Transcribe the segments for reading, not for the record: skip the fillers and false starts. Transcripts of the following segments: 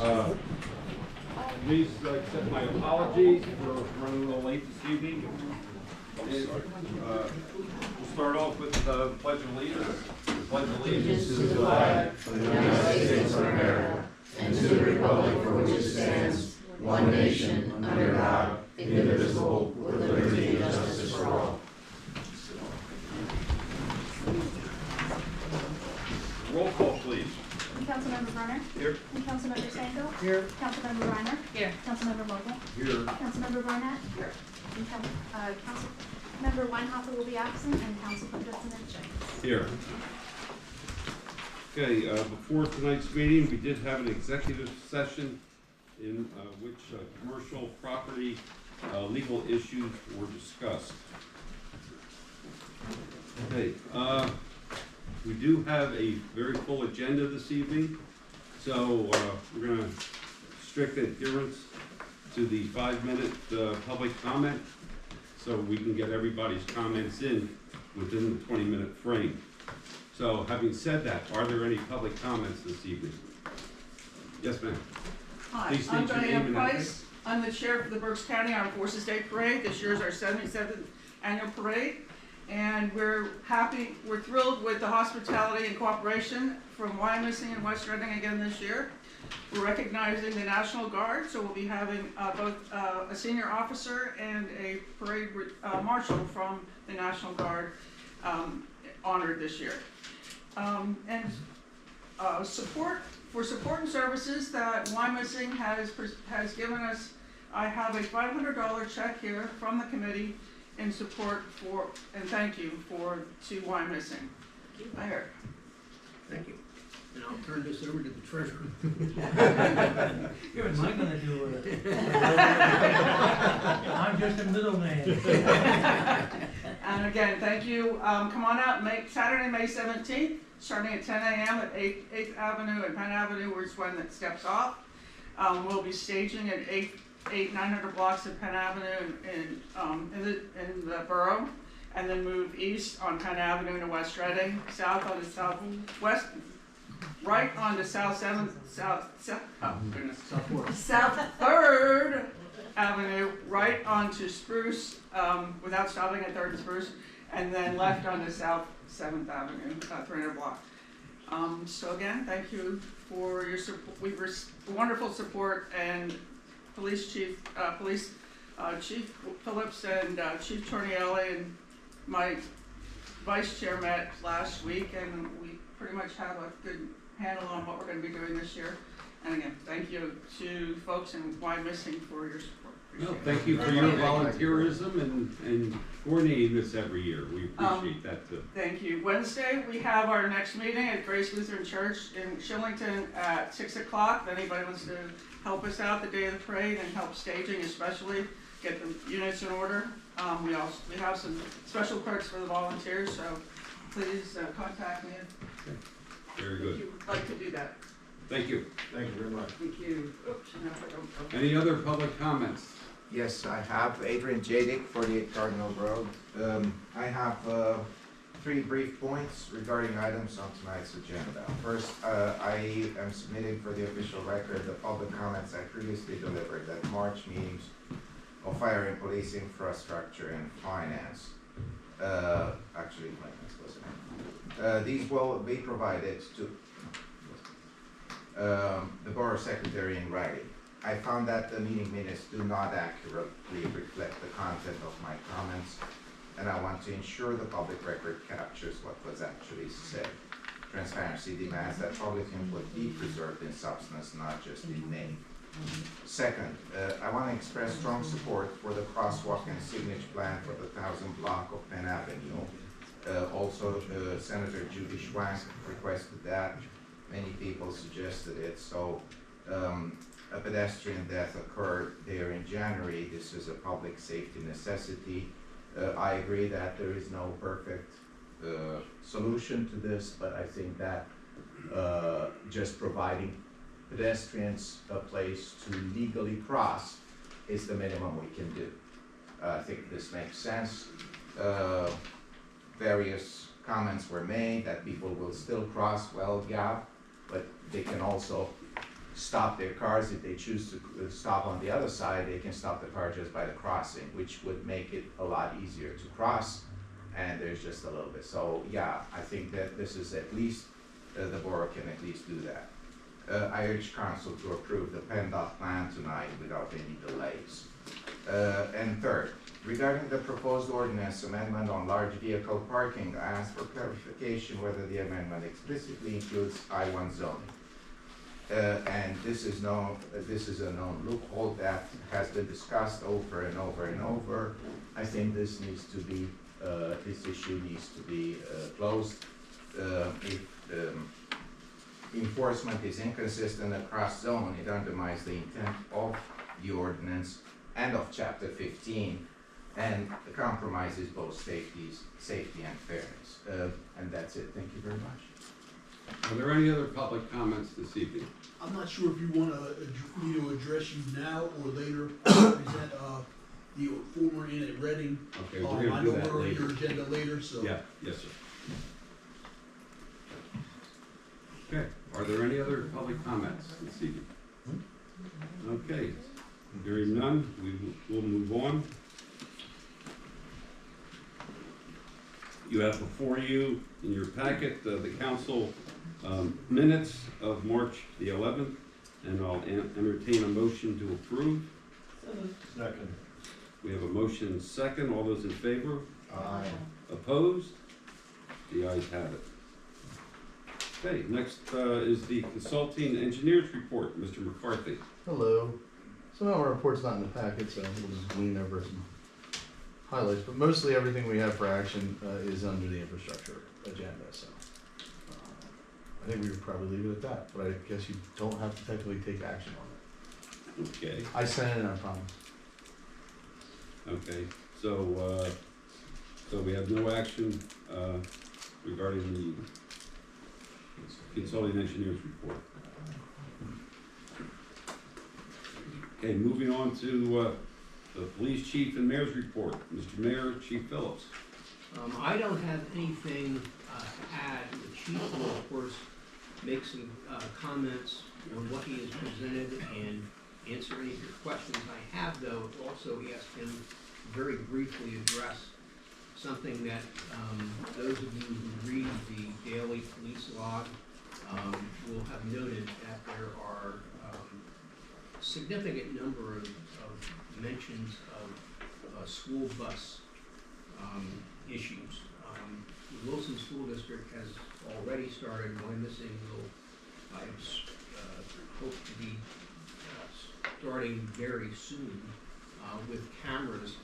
Please accept my apologies for running a little late this evening. We'll start off with the Pledge of Allegiance. Pledge of Allegiance to the flag of the United States of America and to the republic for which it stands, one nation, under God, indivisible, with liberty and justice for all. Roll call, please. Councilmember Brunner? Here. Councilmember Stanko? Here. Councilmember Reiner? Here. Councilmember Vogel? Here. Councilmember Barnett? Here. And Councilmember Weinhofer will be absent, and Council President Jennings. Here. Okay, before tonight's meeting, we did have an executive session in which commercial property legal issues were discussed. Okay, we do have a very full agenda this evening, so we're going to strict adherence to the 5-minute public comment so we can get everybody's comments in within the 20-minute frame. So having said that, are there any public comments this evening? Yes, ma'am. Hi, Please state I'm your Diana name and Price. I'm the chair for the Berks County Armed Forces Day Parade. This year is our 77th annual parade. And we're thrilled with the hospitality and cooperation from Wyomissing and West Reading again this year. We're recognizing the National Guard, so we'll be having both a senior officer and a parade marshal from the National Guard honored this year. Support and services that Wyomissing has given us, I have a $500 check here from the committee in support for, and thank you to Wyomissing. Mayor. Thank you. And I'll turn this over to the treasurer. What am I gonna do with it? I'm just a middleman. And again, thank you. Come on out, Saturday, May 17th, starting at 10 a.m. at 8th Avenue and Penn Avenue, where it's when it steps off. We'll be staging at 900 blocks of Penn Avenue in the borough, and then move east on Penn Avenue to West Reading, south on the southwest, right on to South 3rd Avenue, right onto Spruce, without stopping at 3rd and Spruce, and then left onto South 7th Avenue, 300 block. So again, thank you for your support. We've wonderful support, and Police Chief Phillips and Chief Tornielli and my vice chair met last week, and we pretty much have a good handle on what we're going to be doing this year. And again, thank you to folks in Wyomissing for your support. No, thank you for your volunteerism and coordinating this every year. We appreciate that too. Thank you. Wednesday, we have our next meeting at Grace Lutheran Church in Shillington at 6 o'clock. If anybody wants to help us out the day of the parade and help staging, especially get the units in order. We have some special perks for the volunteers, so please contact me Very if good. you would like to do that. Thank you. Thank you very much. Thank you. Oops, Any other public comments? Yes, I have Adrian Jadick, 48 Cardinal Road. I have 3 brief points regarding items on tonight's agenda. First, I am submitting for the official record the public comments I previously delivered at March meetings of fire and police infrastructure and finance. Actually, finance wasn't it. These will be provided to the Borough Secretary in writing. I found that the meeting minutes do not accurately reflect the content of my comments, and I want to ensure the public record captures what was actually said. Transparency demands that public input be preserved in substance, not just in name. Second, I want to express strong support for the crosswalk and signage plan for the 1000 block of Penn Avenue. Also, Senator Judy Schwank requested that. Many people suggested it. So a pedestrian death occurred there in January. This is a public safety necessity. I agree that there is no perfect solution to this, but I think that just providing pedestrians a place to legally cross is the minimum we can do. I think this makes sense. Various comments were made that people will still cross, well, yeah, but they can also stop their cars. If they choose to stop on the other side, they can stop the car just by the crossing, which would make it a lot easier to cross. And there's just a little bit. So yeah, I think that this is at least, the borough can at least do that. I urge council to approve the PennDOT plan tonight without any delays. And third, regarding the proposed ordinance amendment on large vehicle parking, I ask for clarification whether the amendment explicitly includes I-1 zoning. And this is a known loophole that has been discussed over and over and over. I think this needs to be, this issue needs to be closed. If enforcement is inconsistent across zone, it undermines the intent of the ordinance and of chapter 15, and compromises both safety and fairness. And that's it. Thank you very much. Are there any other public comments this evening? I'm not sure if you want me to address you now or later, present the former in at Reading. Okay, we're gonna do that I know we're on later. your agenda later, so. Yeah, yes, sir. Okay, are there any other public comments this evening? Okay, hearing none, we will move on. You have before you in your packet the council minutes of March the 11th, and I'll entertain a motion to approve. Second. We have a motion and second. All those in favor? Aye. Opposed? The ayes have it. Okay, next is the consulting engineers report. Mr. McCarthy. Hello. Some of our report's not in the packet, so we'll just glean over some highlights, but mostly everything we have for action is under the infrastructure agenda, so. I think we would probably leave it at that, but I guess you don't have to technically take action on it. Okay, I sent it, I promise. okay, so we have no action regarding the consulting engineers report. Okay, moving on to the police chief and mayor's report. Mr. Mayor, Chief Phillips. I don't have anything to add. The chief will, of course, make some comments on what he has presented and answer any of your questions. I have, though, also asked him to very briefly address something that those of you who read the daily police log will have noted that there are a significant number of mentions of school bus issues. The Wilson School District has already started. Wyomissing will, I hope to be starting very soon with cameras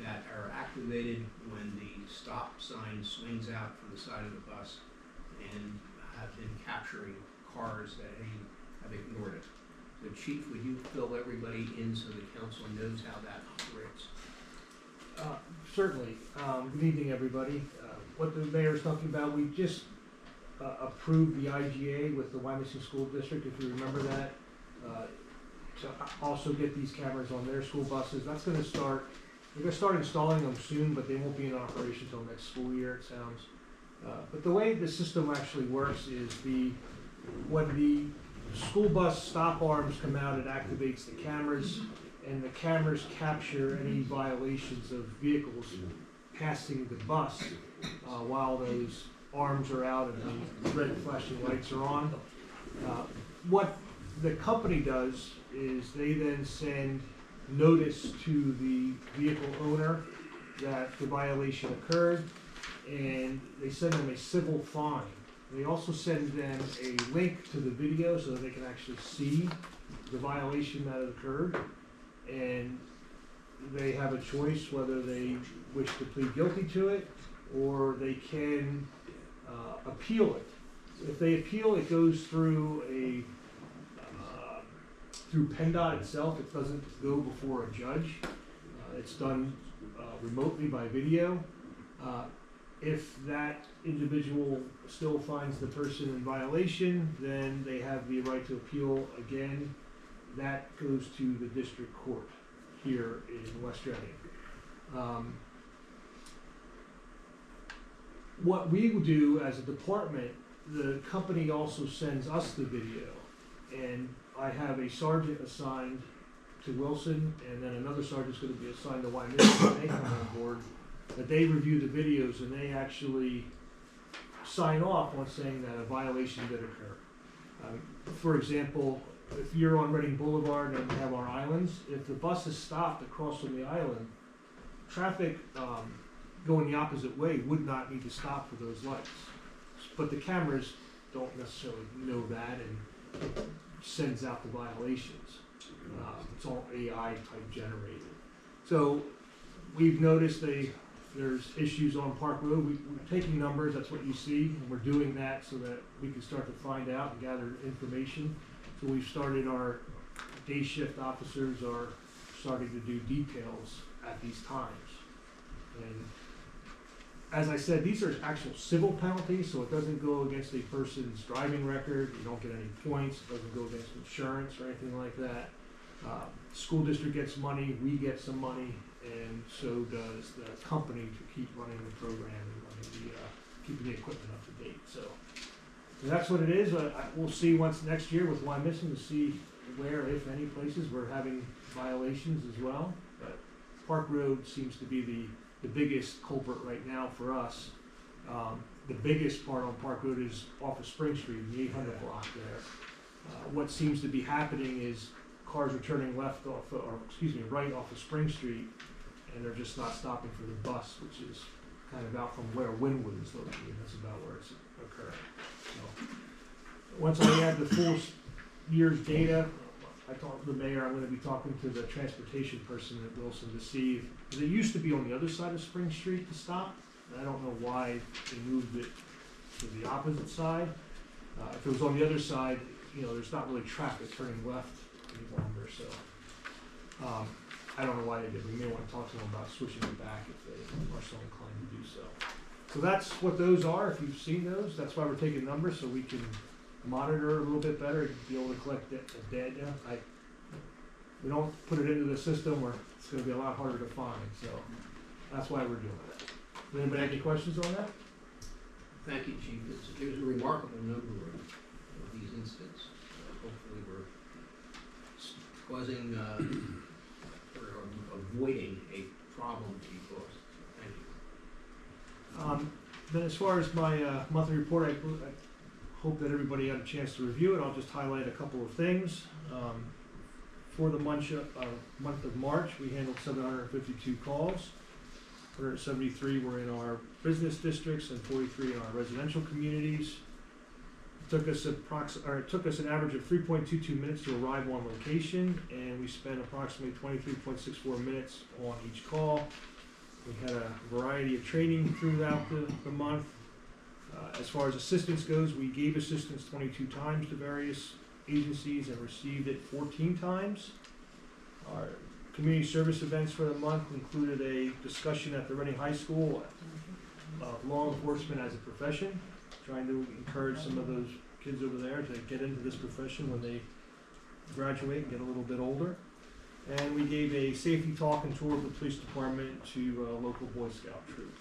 that are activated when the stop sign swings out from the side of the bus, and have been capturing cars that have ignored it. So Chief, would you fill everybody in so the council knows how that operates? Certainly. Good evening, everybody. What the mayor's talking about, we just approved the IGA with the Wyomissing School District, if you remember that, to also get these cameras on their school buses. That's going to start, we're going to start installing them soon, but they won't be in operation until next school year, it sounds. But the way the system actually works is when the school bus stop arms come out, it activates the cameras, and the cameras capture any violations of vehicles passing the bus while those arms are out and the red flashing lights are on. What the company does is they then send notice to the vehicle owner that the violation occurred, and they send them a civil fine. They also send them a link to the video so that they can actually see the violation that occurred, and they have a choice whether they wish to plead guilty to it or they can appeal it. If they appeal, it goes through through PennDOT itself. It doesn't go before a judge. It's done remotely by video. If that individual still finds the person in violation, then they have the right to appeal again. That goes to the district court here in West Reading. What we will do as a department, the company also sends us the video, and I have a sergeant assigned to Wilson, and then another sergeant's gonna be assigned to Wyomissing when they come on board, that they review the videos and they actually sign off on saying that a violation did occur. For example, if you're on Reading Boulevard and we have our islands, if the bus is stopped across from the island, traffic going the opposite way would not need to stop for those lights. But the cameras don't necessarily know that and it sends out the violations. It's all AI type generated. So we've noticed there's issues on Park Road. We're taking numbers, that's what you see, and we're doing that so that we can start to find out and gather information. So we've started, our day shift officers are starting to do details at these times. And as I said, these are actual civil penalties, so it doesn't go against a person's driving record, you don't get any points, it doesn't go against insurance or anything like that. School district gets money, we get some money, and so does the company to keep running the program and running keeping the equipment up to date. So that's what it is. We'll see once next year with Wyomissing to see where, if any, places we're having violations as well. But Park Road seems to be the biggest culprit right now for us. The biggest part on Park Road is off of Spring Street, the 800 block there. What seems to be happening is cars are turning right off of Spring Street, and they're just not stopping for the bus, which is kind of out from where Wynwood is located. That's about where it's occurring. So once I add the full year's data, I talked to the mayor. I'm going to be talking to the transportation person at Wilson to see if it used to be on the other side of Spring Street to stop. And I don't know why they moved it to the opposite side. If it was on the other side, there's not really traffic turning left any longer. So I don't know why they did. We may want to talk to them about switching it back if they are so inclined to do so. So that's what those are. If you've seen those, that's why we're taking numbers so we can monitor a little bit better and be able to collect data. We don't put it into the system where it's going to be a lot harder to find. So that's why we're doing it. Does anybody have any questions on that? Thank you, Chief. There's a remarkable number of these incidents. Hopefully we're causing or avoiding a problem to be caused. Thank you. Then as far as my monthly report, I hope that everybody had a chance to review it. I'll just highlight a couple of things. For the month of March, we handled 752 calls. 173 were in our business districts and 43 in our residential communities. It took us an average of 3.22 minutes to arrive on location, and we spent approximately 23.64 minutes on each call. We had a variety of training throughout the month. As far as assistance goes, we gave assistance 22 times to various agencies and received it 14 times. Our community service events for the month included a discussion at the Reading High School of law enforcement as a profession, trying to encourage some of those kids over there to get into this profession when they graduate and get a little bit older. And we gave a safety talk and tour of the police department to local Boy Scout troop.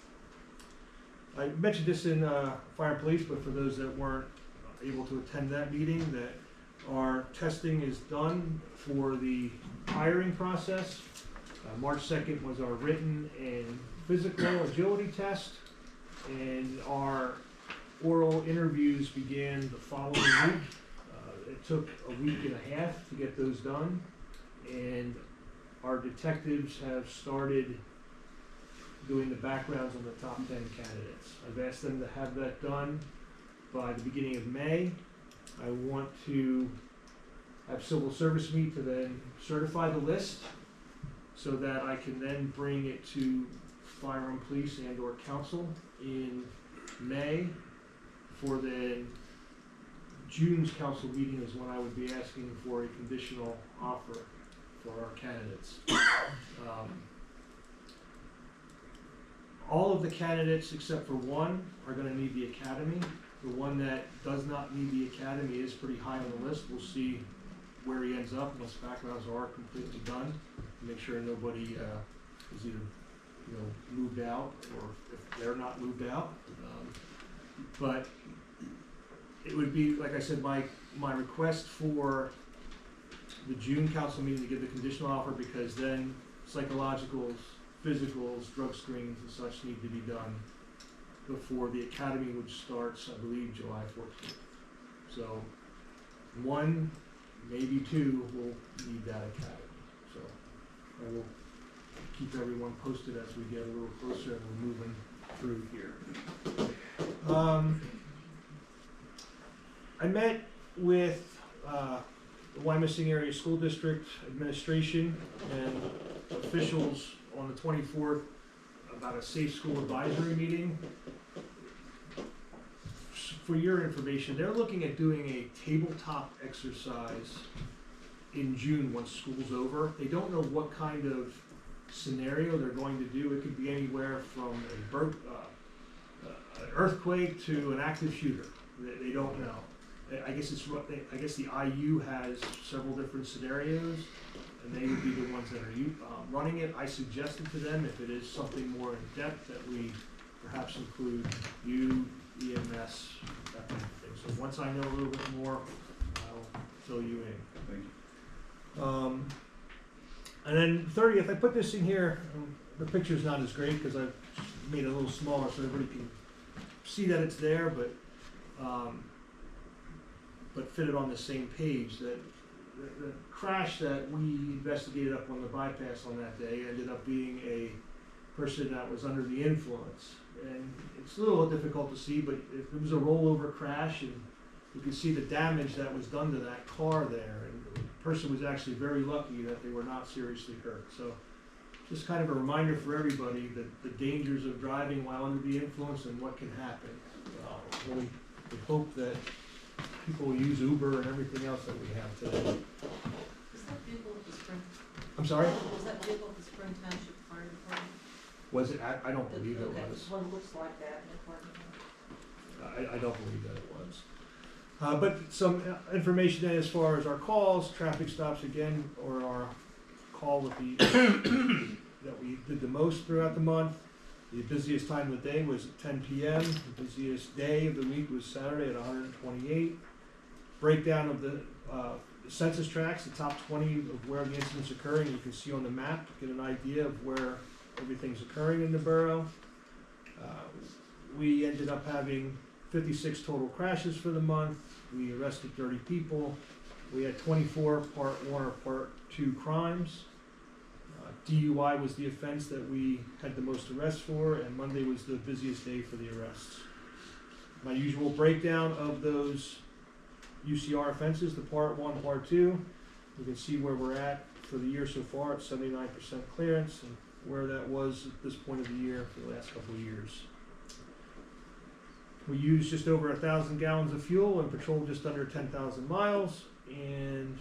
I mentioned this in Fire and Police, but for those that weren't able to attend that meeting, that our testing is done for the hiring process. March 2nd was our written and physical agility test, and our oral interviews began the following week. It took a week and a half to get those done, and our detectives have started doing the backgrounds on the top 10 candidates. I've asked them to have that done by the beginning of May. I want to have civil service meet to then certify the list so that I can then bring it to fire and police and or council in May. For the June's council meeting is when I would be asking for a conditional offer for our candidates. All of the candidates except for one are going to need the academy. The one that does not need the academy is pretty high on the list. We'll see where he ends up once backgrounds are completely done. Make sure nobody is either moved out or if they're not moved out. But it would be, like I said, my request for the June council meeting to give the conditional offer, because then psychologicals, physicals, drug screens and such need to be done before the academy, which starts, I believe, July 14th. So, one, maybe two will need that academy. So, I will keep everyone posted as we get a little closer and we're moving through here. I met with the Wyomissing Area School District administration and officials on the 24th about a safe school advisory meeting. For your information, they're looking at doing a tabletop exercise in June once school's over. They don't know what kind of scenario they're going to do. It could be anywhere from an earthquake to an active shooter. They don't know. I guess the IU has several different scenarios, and they would be the ones that are running it. I suggested to them, if it is something more in depth, that we perhaps include you, EMS, that kind of thing. So once I know a little bit more, I'll fill you in. Thank you. And then 30th, I put this in here. The picture's not as great because I've made it a little smaller so everybody can see that it's there, but fit it on the same page. That the crash that we investigated up on the bypass on that day ended up being a person that was under the influence. And it's a little difficult to see, but it was a rollover crash, and you can see the damage that was done to that car there. And the person was actually very lucky that they were not seriously hurt. So just kind of a reminder for everybody that the dangers of driving while under the influence and what can happen. We hope that people will use Uber and everything else that we have today. Is that vehicle at the Spring? I'm sorry? Was that vehicle at the Spring Township Fire Department? Was it? I don't believe it Okay, was. one looks like that in the parking lot. I don't believe that it was. But some information then as far as our calls, traffic stops again, or our call with the that we did the most throughout the month. The busiest time of the day was at 10 p.m. The busiest day of the week was Saturday at 128. Breakdown of the census tracts, the top 20 of where the incidents occurring. You can see on the map, get an idea of where everything's occurring in the borough. We ended up having 56 total crashes for the month. We arrested 30 people. We had 24 Part 1 or Part 2 crimes. DUI was the offense that we had the most arrests for, and Monday was the busiest day for the arrests. My usual breakdown of those UCR offenses, the Part 1, Part 2. You can see where we're at for the year so far at 79% clearance, and where that was at this point of the year for the last couple of years. We used just over 1,000 gallons of fuel and patrolled just under 10,000 miles, and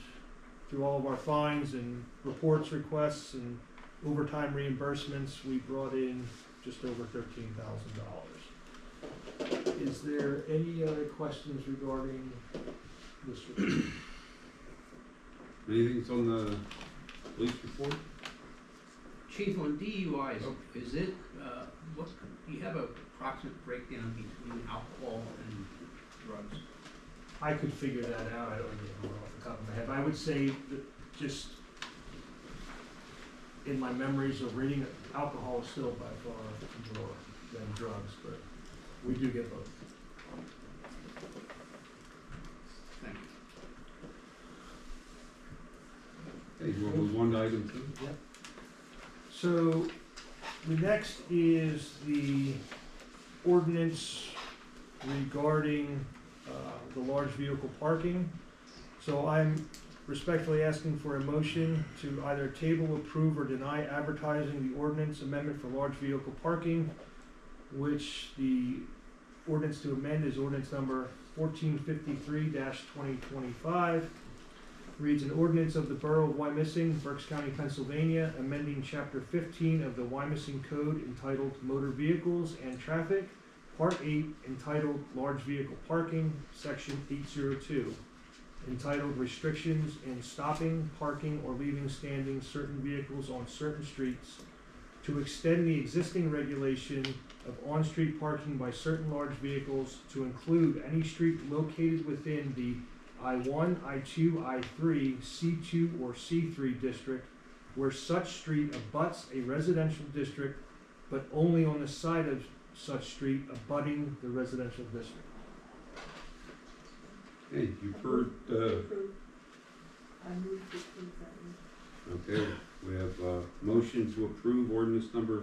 through all of our fines and reports requests and overtime reimbursements, we brought in just over $13,000. Is there any other questions regarding this report? Anything on the police report? Chief, on DUIs, is it, what, do you have a approximate breakdown between alcohol and drugs? I could figure that out. I don't know off the top of my head. I would say that just in my memories of reading it, alcohol is still by far more than drugs, but we do get both. Thank you. Okay, you want to move on to item 2? Yep. So the next is the ordinance regarding the large vehicle parking. So I'm respectfully asking for a motion to either table, approve, or deny advertising the ordinance amendment for large vehicle parking, which the ordinance to amend is ordinance number 1453-2025. Reads an ordinance of the Borough of Wyomissing, Berks County, Pennsylvania, amending Chapter 15 of the Wyomissing Code entitled Motor Vehicles and Traffic, Part 8, entitled Large Vehicle Parking, Section 802, entitled Restrictions in Stopping, Parking, or Leaving Standing Certain Vehicles on Certain Streets, to extend the existing regulation of on-street parking by certain large vehicles to include any street located within the I-1, I-2, I-3, C2, or C3 district where such street abuts a residential district, but only on the side of such street abutting the residential district. Hey, you've heard, I move to approve that. okay, we have a motion to approve ordinance number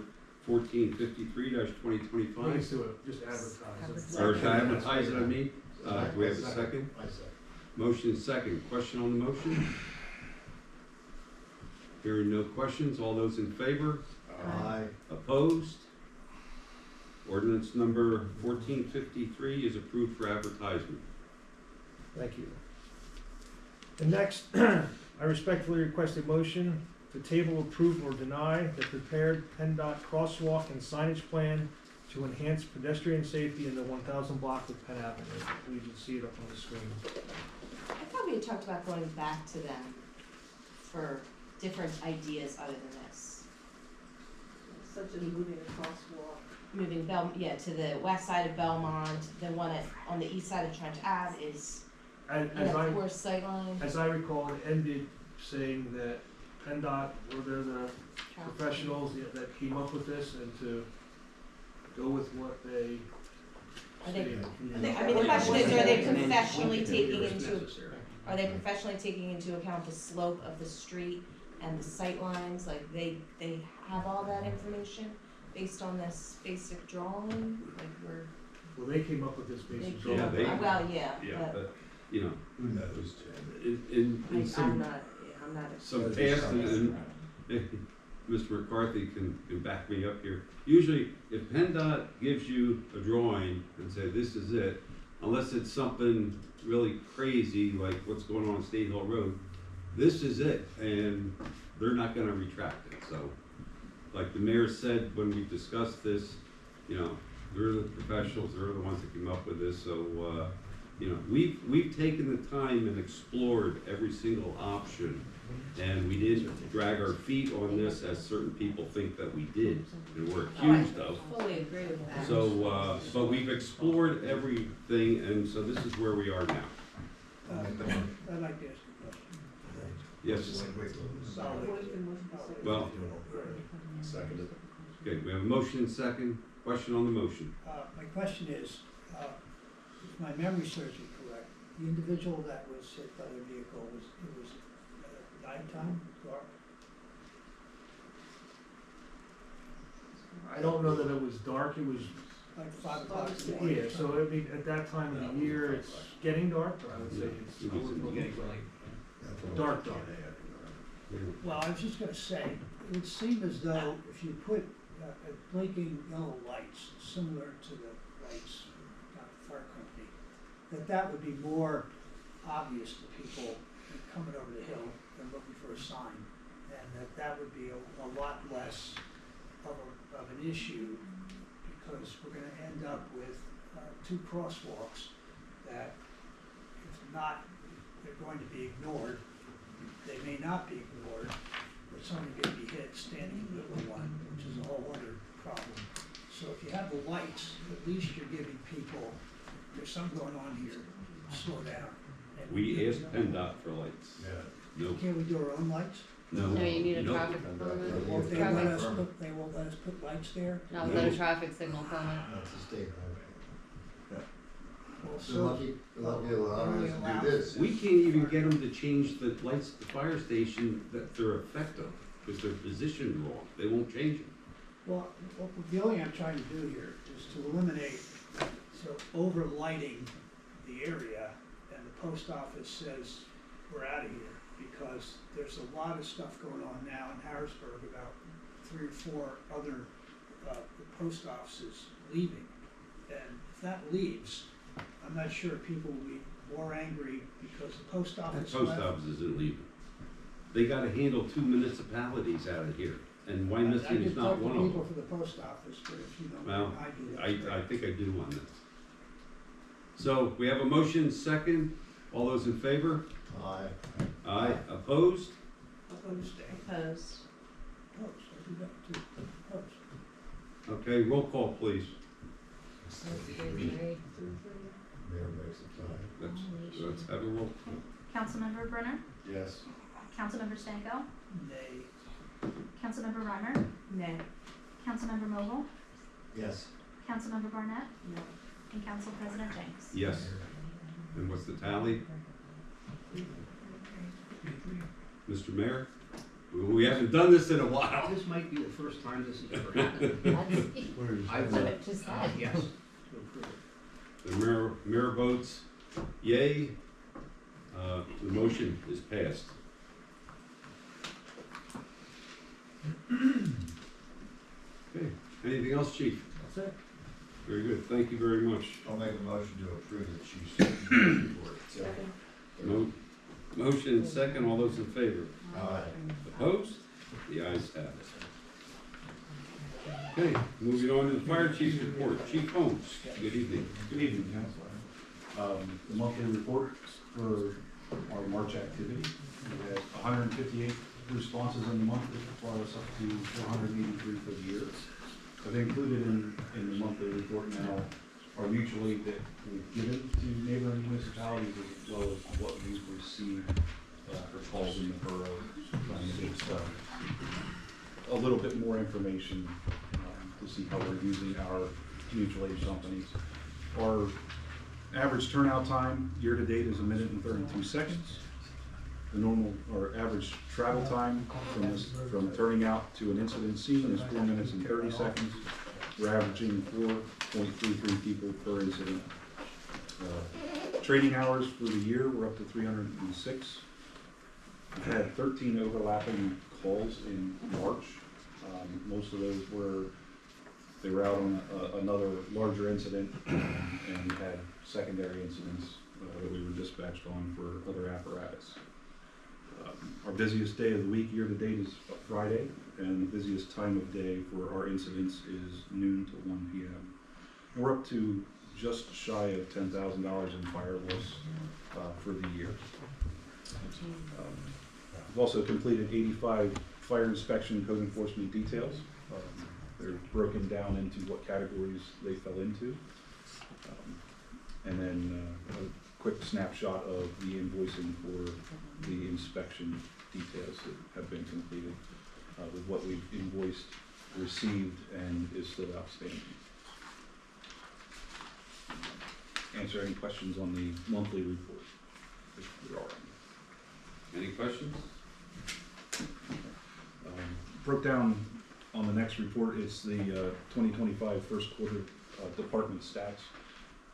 1453-2025. Please do it, just advertise it. Or to advertise it, I mean. Do we have a second? I say. Motion is second. Question on the motion? Hearing no questions, all those in favor? Aye. Opposed? Ordinance number 1453 is approved for advertisement. Thank you. And next, I respectfully request a motion to table, approve, or deny the prepared PennDOT crosswalk and signage plan to enhance pedestrian safety in the 1000 block of Penn Avenue. You can see it up on the screen. I thought we had talked about going back to them for different ideas other than this. Such as moving a crosswalk. Moving to the west side of Belmont, the one on the east side of Trench Ave is, As poor sightline. as I recall, it ended saying that PennDOT were the professionals that came up with this and to go with what they Are they- stated. I mean, the question is, are they professionally It's taking into, necessary. are they professionally taking into account the slope of the street and the sight lines? Like, they have all that information based on this basic drawing? Like, Well, they came up with this they basic came Yeah, up, they- well, yeah, Yeah, but but, you know, Who knows? in I'm some, not, I'm not. some past, and Mr. McCarthy can back me up here. Usually, if PennDOT gives you a drawing and say, this is it, unless it's something really crazy, like what's going on State Hill Road, this is it, and they're not gonna retract it, so. Like the mayor said when we discussed this, you know, they're the professionals, they're the ones that came up with this, so, you know, we've taken the time and explored every single option. And we didn't drag our feet on this as certain people think that we did and we're accused of. Fully agree with that. So, but we've explored everything, and so this is where we are now. I'd like to ask a question. Yes, Solid. well, Seconded. okay, we have a motion and second. Question on the motion. My question is, if my memory serves me correct, the individual that was hit by the vehicle was nighttime, dark? I don't know that it was dark, it was, Like 5 o'clock? yeah, so I mean, at that time of the year, it's getting dark, but I would say it's, It was in the beginning. dark. Well, I was just gonna say, it would seem as though if you put blinking yellow lights, similar to the lights down at the fire company, that would be more obvious to people coming over the hill than looking for a sign. And that would be a lot less of an issue, because we're gonna end up with 2 crosswalks that, if not, they're going to be ignored. They may not be ignored, but somebody may be hit standing in the middle of one, which is a whole other problem. So if you have the lights, at least you're giving people, there's something going on here, slow down. And We asked PennDOT for lights. No, Can't we do our own lights? no. No, you need a no. traffic permit. Or if they Traffic- let us put, they won't let us put lights there? Not without a traffic signal permit. That's a state highway. Well, They're lucky allowing us to do this. We can't even get them to change the lights at the fire station that they're effective, because they're positioned wrong. They won't change them. Well, the only thing I'm trying to do here is to eliminate, so overlighting the area, and the post office says, we're out of here, because there's a lot of stuff going on now in Harrisburg about 3 or 4 other, post offices leaving. And if that leaves, I'm not sure people will be more angry because the post That office post left. office isn't leaving. They gotta handle 2 municipalities out of here, and I Wyomissing is did not talk to one of people them. for the post office, but if you don't, Well, I do that. I think I do on this. So, we have a motion second. All those in favor? Aye. Aye. Opposed? Opposed, Opposed. I do that too. Opposed. Okay, roll call, please. Let's have a roll. Councilmember Brenner? Yes. Councilmember Stanko? Nay. Councilmember Reimer? Nay. Councilmember Vogel? Yes. Councilmember Barnett? No. And Council President Jenks. Yes. And what's the tally? Mr. Mayor? We haven't done this in a while. This might be the first time this has ever happened. I What vote, it just said. yes, to approve it. The mayor votes yay. The motion is passed. Okay, anything else, chief? That's it. Very good, thank you very much. I'll make a motion to approve the chief's report. Motion and second, all those in favor? Aye. Opposed? The ayes have it. Okay, moving on to the fire chief's report. Chief Holmes, good evening. Good evening, Councilor. The monthly report for our March activity, we had 158 responses in the month, which brought us up to 483 for the year. I've included in the monthly report now our mutual aid that we've given to neighboring municipalities as well as what we've received for calls in the borough, trying to get a little bit more information to see how we're using our mutual aid companies. Our average turnout time year to date is 1 minute and 32 seconds. The normal or average travel time from turning out to an incident scene is 4 minutes and 30 seconds. We're averaging 4.33 people per incident. Training hours for the year, we're up to 306. We've had 13 overlapping calls in March. Most of those they were out on another larger incident and had secondary incidents that we were dispatched on for other apparatus. Our busiest day of the week year to date is Friday, and the busiest time of day for our incidents is noon to 1 p.m. And we're up to just shy of $10,000 in fire loss for the year. We've also completed 85 fire inspection code enforcement details. They're broken down into what categories they fell into. And then a quick snapshot of the invoicing for the inspection details that have been completed with what we've invoiced, received, and is still outstanding. Answer any questions on the monthly report, if there are any. Any questions? Broke down on the next report, it's the 2025 first quarter department stats.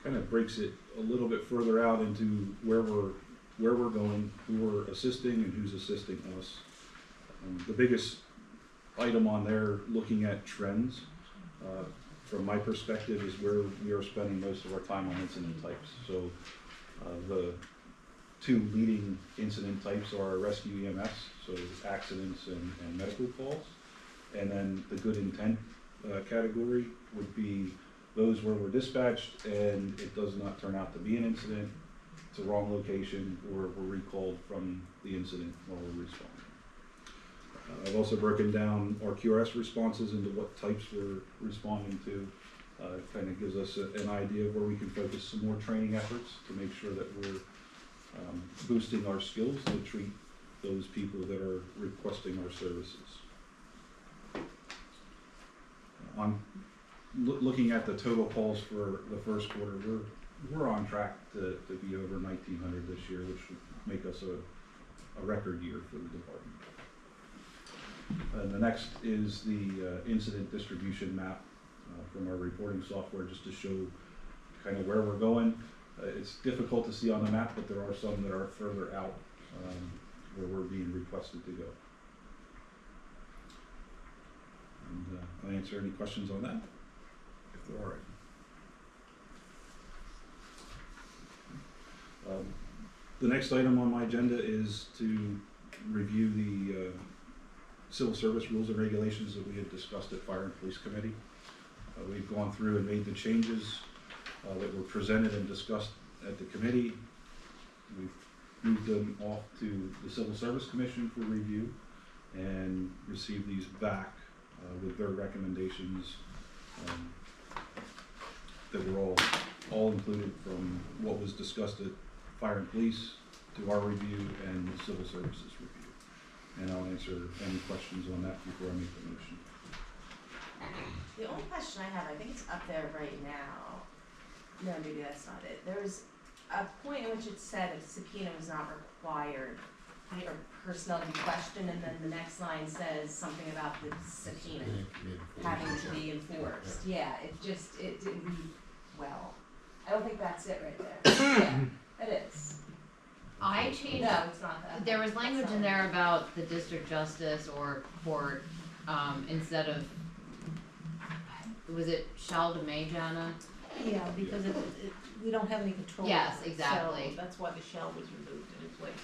Kind of breaks it a little bit further out into where we're going, who we're assisting, and who's assisting us. The biggest item on there, looking at trends, from my perspective, is where we are spending most of our time on incident types. So the two leading incident types are rescue EMS, so accidents and medical calls. And then the good intent category would be those where we're dispatched and it does not turn out to be an incident, it's a wrong location, or we're recalled from the incident while we're responding. I've also broken down our QRS responses into what types we're responding to. It kind of gives us an idea of where we can focus some more training efforts to make sure that we're boosting our skills to treat those people that are requesting our services. On looking at the total calls for the first quarter, we're on track to be over 1,900 this year, which would make us a record year for the department. And the next is the incident distribution map from our reporting software, just to show kind of where we're going. It's difficult to see on the map, but there are some that are further out where we're being requested to go. And I'll answer any questions on that, if there are any. The next item on my agenda is to review the civil service rules and regulations that we had discussed at Fire and Police Committee. We've gone through and made the changes that were presented and discussed at the committee. We've moved them off to the Civil Service Commission for review and received these back with their recommendations that were all included, from what was discussed at fire and police to our review and the civil services review. And I'll answer any questions on that before I make the motion. The only question I have, I think it's up there right now. No, maybe that's not it. There was a point in which it said a subpoena was not required or personnel to be questioned, and then the next line says something about the subpoena having to be enforced. Yeah, it didn't read well. I don't think that's it right there. Yeah, it is. I changed, No, it's not that. there was language in there about the district justice or court, instead of, was it shall to may, Jana? Yeah, because we don't have any control. Yes, over it, exactly. So that's why the shell was removed and replaced.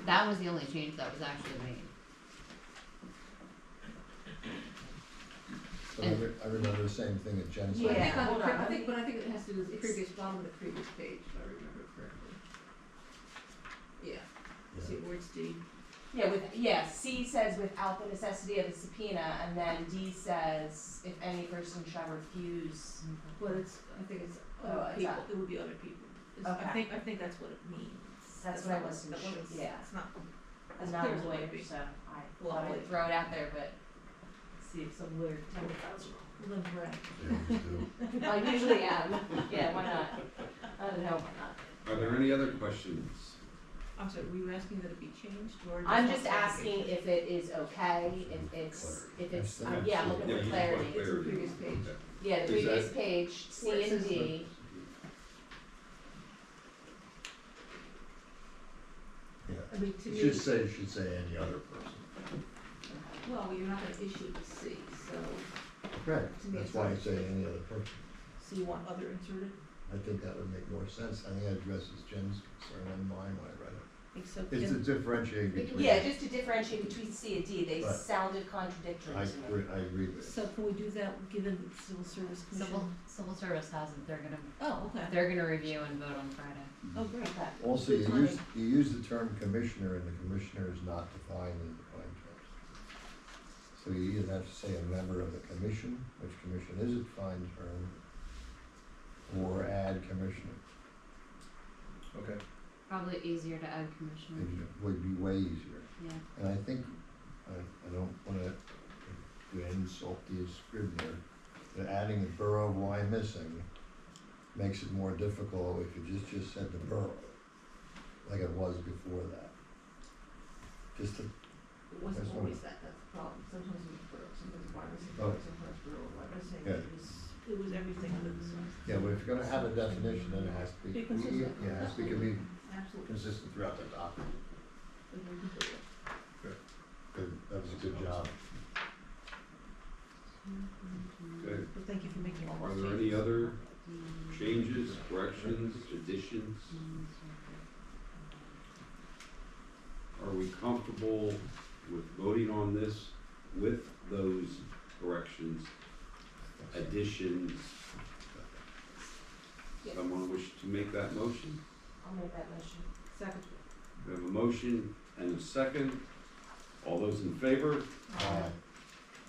That was the only change that was actually made. But I remember the same thing that Jen said. Yeah. I think it has to do with the previous, bottom of the previous page, if I remember correctly. Yeah, see where it's D. C says without the necessity of a subpoena, and then D says if any person shall refuse. Well, I think it's Oh, other it's people, not- it would be other people. Okay. I think that's what it means. That's what I wasn't that sure, yeah. It's not, I'm as not clear a as it lawyer, might be. so I Well, thought I'd wait. throw it out there, but see if some lawyer tell me if I was wrong. live right. I usually am. Yeah, why not? I don't know, why not? Are there any other questions? I'm sorry, were you asking that it be changed or? I'm want just asking if it is okay, if it's, That's yeah, I'm looking Yeah, for you clarity. want clarity. It's the previous page. Okay. Yeah, the Is previous that- page, C and D. Yeah. I mean, to me, It should say any other person. well, you're not gonna issue the C, so, Correct, To me, that's it's why I always- say any other person. so you want other inserted? I think that would make more sense. I think that addresses Jen's concern and mine when I read it. I think so. It's to differentiate between. Yeah, just to differentiate between C and D, they Right. sounded contradictory I to me. agree with it. So can we do that, given the Civil Service Commission? Civil service hasn't, Oh, okay. they're gonna review and vote on Friday. Oh, great. Okay. Also, Good timing. you use the term commissioner, and the commissioner is not defined in defined terms. So you either have to say a member of the commission, which commission is a defined term, or add commissioner. Okay. Probably easier to add commissioner. It would be way easier. Yeah. And I think, I don't wanna do insult the scrivener, but adding the borough of Wyomissing makes it more difficult if you just said the borough, like it was before that. Just to, It wasn't That's always that, that's the problem. Sometimes it was borough, sometimes Wyomissing, Oh. sometimes borough, Wyomissing. Yeah. It was everything under the sun. yeah, but if you're gonna have a definition, then it has to be, Be consistent. yeah, it has to be Absolutely. consistent throughout the document. Agree completely. Good, that was a good job. Okay. But thank you for making all Are those there changes. any other changes, corrections, additions? Are we comfortable with voting on this with those corrections, additions? Yes. Someone wish to make that motion? I'll make that motion. Second. We have a motion and a second. All those in favor?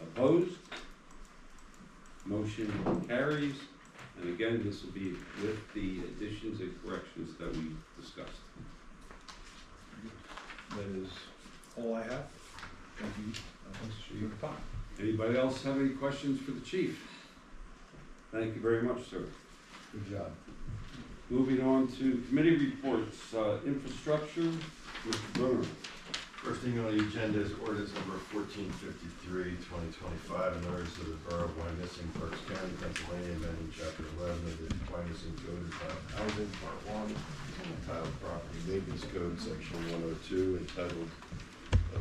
Opposed? Motion carries. And again, this will be with the additions and corrections that we discussed. That is all I have. Thank you for your time. Anybody else have any questions for the chief? Thank you very much, sir. Good job. Moving on to committee reports, infrastructure, Mr. Brunner. First thing on the agenda is ordinance number 1453, 2025, an ordinance of the Borough of Wyomissing, Berks County, Pennsylvania, amending chapter 11 of the Wyomissing Code entitled Housing, Part 1, entitled Property Maintenance Code, Section 102, entitled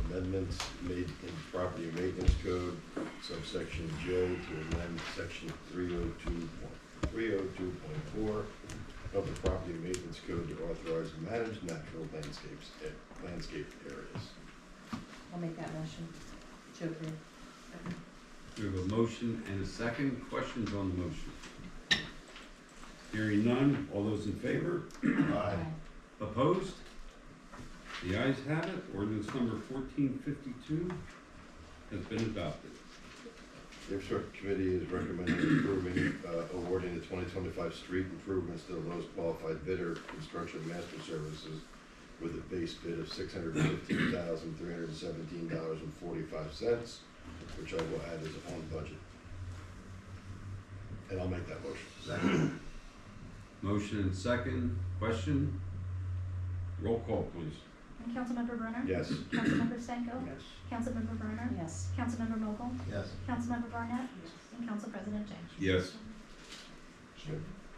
Amendments Made in Property Maintenance Code, subsection J, to amend section 302.4 of the Property Maintenance Code to authorize and manage natural landscape areas. I'll make that motion to approve. We have a motion and a second. Questions on the motion? Hearing none. All those in favor? Aye. Opposed? The ayes have it. Ordinance number 1452 has been adopted. The Infrastructure Committee is recommending approving, awarding the 2025 street improvements to the lowest qualified bidder, Construction Master Services, with a base bid of $615,317.45, which I will add as on budget. And I'll make that motion. Second. Motion and second, question? Roll call, please. Councilmember Brunner? Yes. Councilmember Stanko? Yes. Councilmember Brunner? Yes. Councilmember Mokel? Yes. Councilmember Barnett? And Council President James. Yes.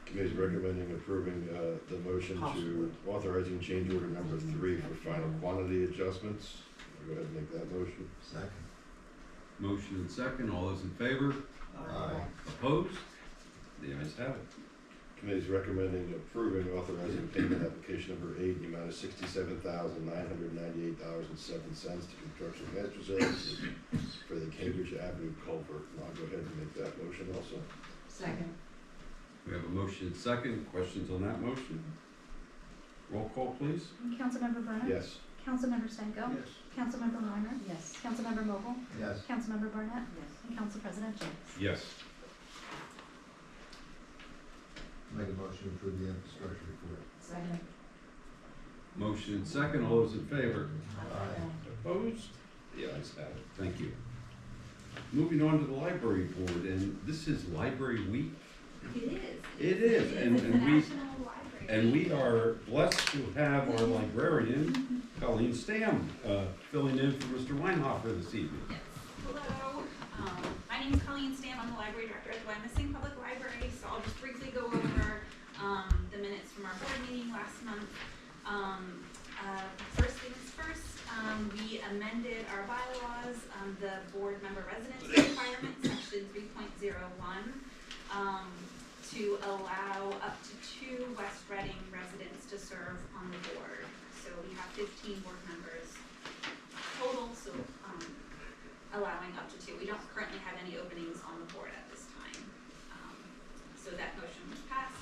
Committee's recommending approving, the motion to authorizing change order number 3 for final quantity adjustments. I'll go ahead and make that motion. Second. Motion and second, all those in favor? Aye. Opposed? The ayes have it. Committee's recommending approving authorizing payment application number 8 in the amount of $67,998.07 to Construction Master Services for the Cambridge Avenue culvert. And I'll go ahead and make that motion also. Second. We have a motion and second, questions on that motion? Roll call, please. Councilmember Brunner? Yes. Councilmember Stanko? Yes. Councilmember Reimer? Yes. Councilmember Mokel? Yes. Councilmember Barnett? Yes. And Council President James. Yes. Make a motion to approve the infrastructure report. Second. Motion and second, all those in favor? Aye. Opposed? The ayes have it, thank you. Moving on to the library board, and this is Library Week. It is. It is, and we are blessed to have our librarian, Colleen Stam, filling in for Mr. Weinhofer this evening. Yes. Hello, my name is Colleen Stam. I'm the library director at the Wyomissing Public Library. So I'll just briefly go over the minutes from our board meeting last month. First things first, we amended our bylaws, the board member residency requirement, section 3.01, to allow up to 2 West Reading residents to serve on the board. So we have 15 board members total, so allowing up to 2. We don't currently have any openings on the board at this time. So that motion was passed.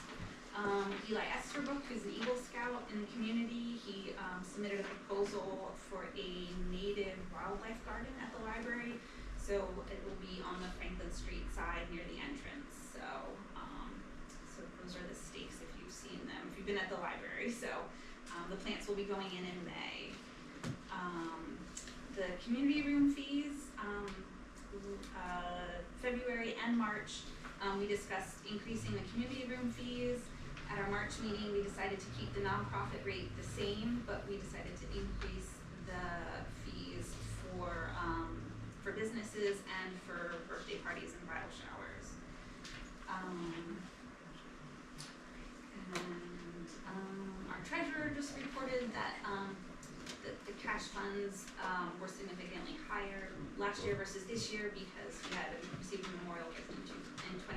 Eli Esterbrook, who's an Eagle Scout in the community, he submitted a proposal for a native wildlife garden at the library. So it will be on the Franklin Street side near the entrance. So those are the stakes if you've seen them, if you've been at the library. So the plants will be going in May. The community room fees, February and March, we discussed increasing the community room fees. At our March meeting, we decided to keep the nonprofit rate the same, but we decided to increase the fees for businesses and for birthday parties and bridal showers. Our treasurer just reported that the cash funds were significantly higher last year versus this year because we had received a memorial gift in 2024.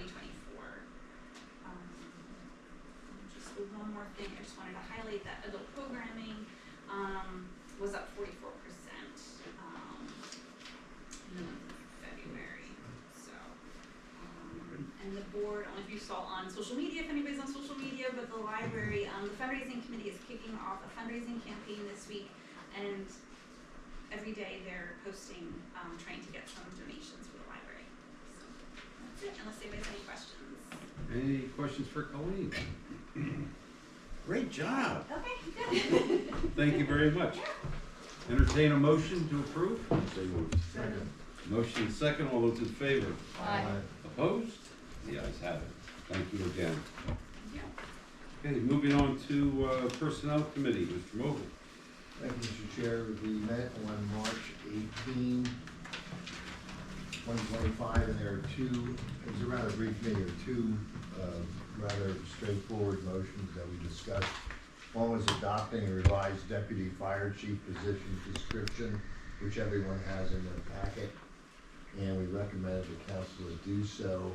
Just one more thing, I just wanted to highlight that adult programming was up 44% in the month of February. So, and the board, I don't know if you saw on social media, if anybody's on social media, but the library, the fundraising committee is kicking off a fundraising campaign this week, and every day they're posting, trying to get some donations for the library. So that's it, unless anybody has any questions. Any questions for Colleen? Great job. Okay, good. Thank you very much. Entertain a motion to approve? So moved. Second. Motion and second, all those in favor? Aye. Opposed? The ayes have it. Thank you again. Yeah. Okay, moving on to Personnel Committee, Mr. Mogul. Thank you, Mr. Chair. We met on March 18, 2025, and there are two, it was a rather brief meeting, there are two rather straightforward motions that we discussed. One was adopting a revised deputy fire chief position description, which everyone has in their packet, and we recommended the council to do so,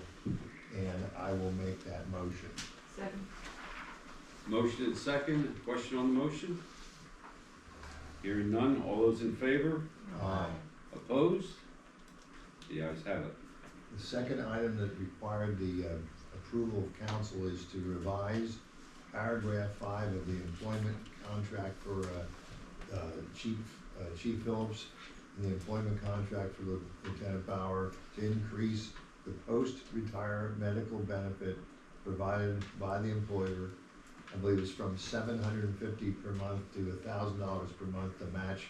and I will make that motion. Second. Motion and second, question on the motion? Hearing none, all those in favor? Aye. Opposed? The ayes have it. The second item that required the approval of council is to revise paragraph 5 of the employment contract for Chief Phillips. in the employment contract for Lieutenant Bauer to increase the post-retirement medical benefit provided by the employer. I believe it's from $750 per month to $1,000 per month to match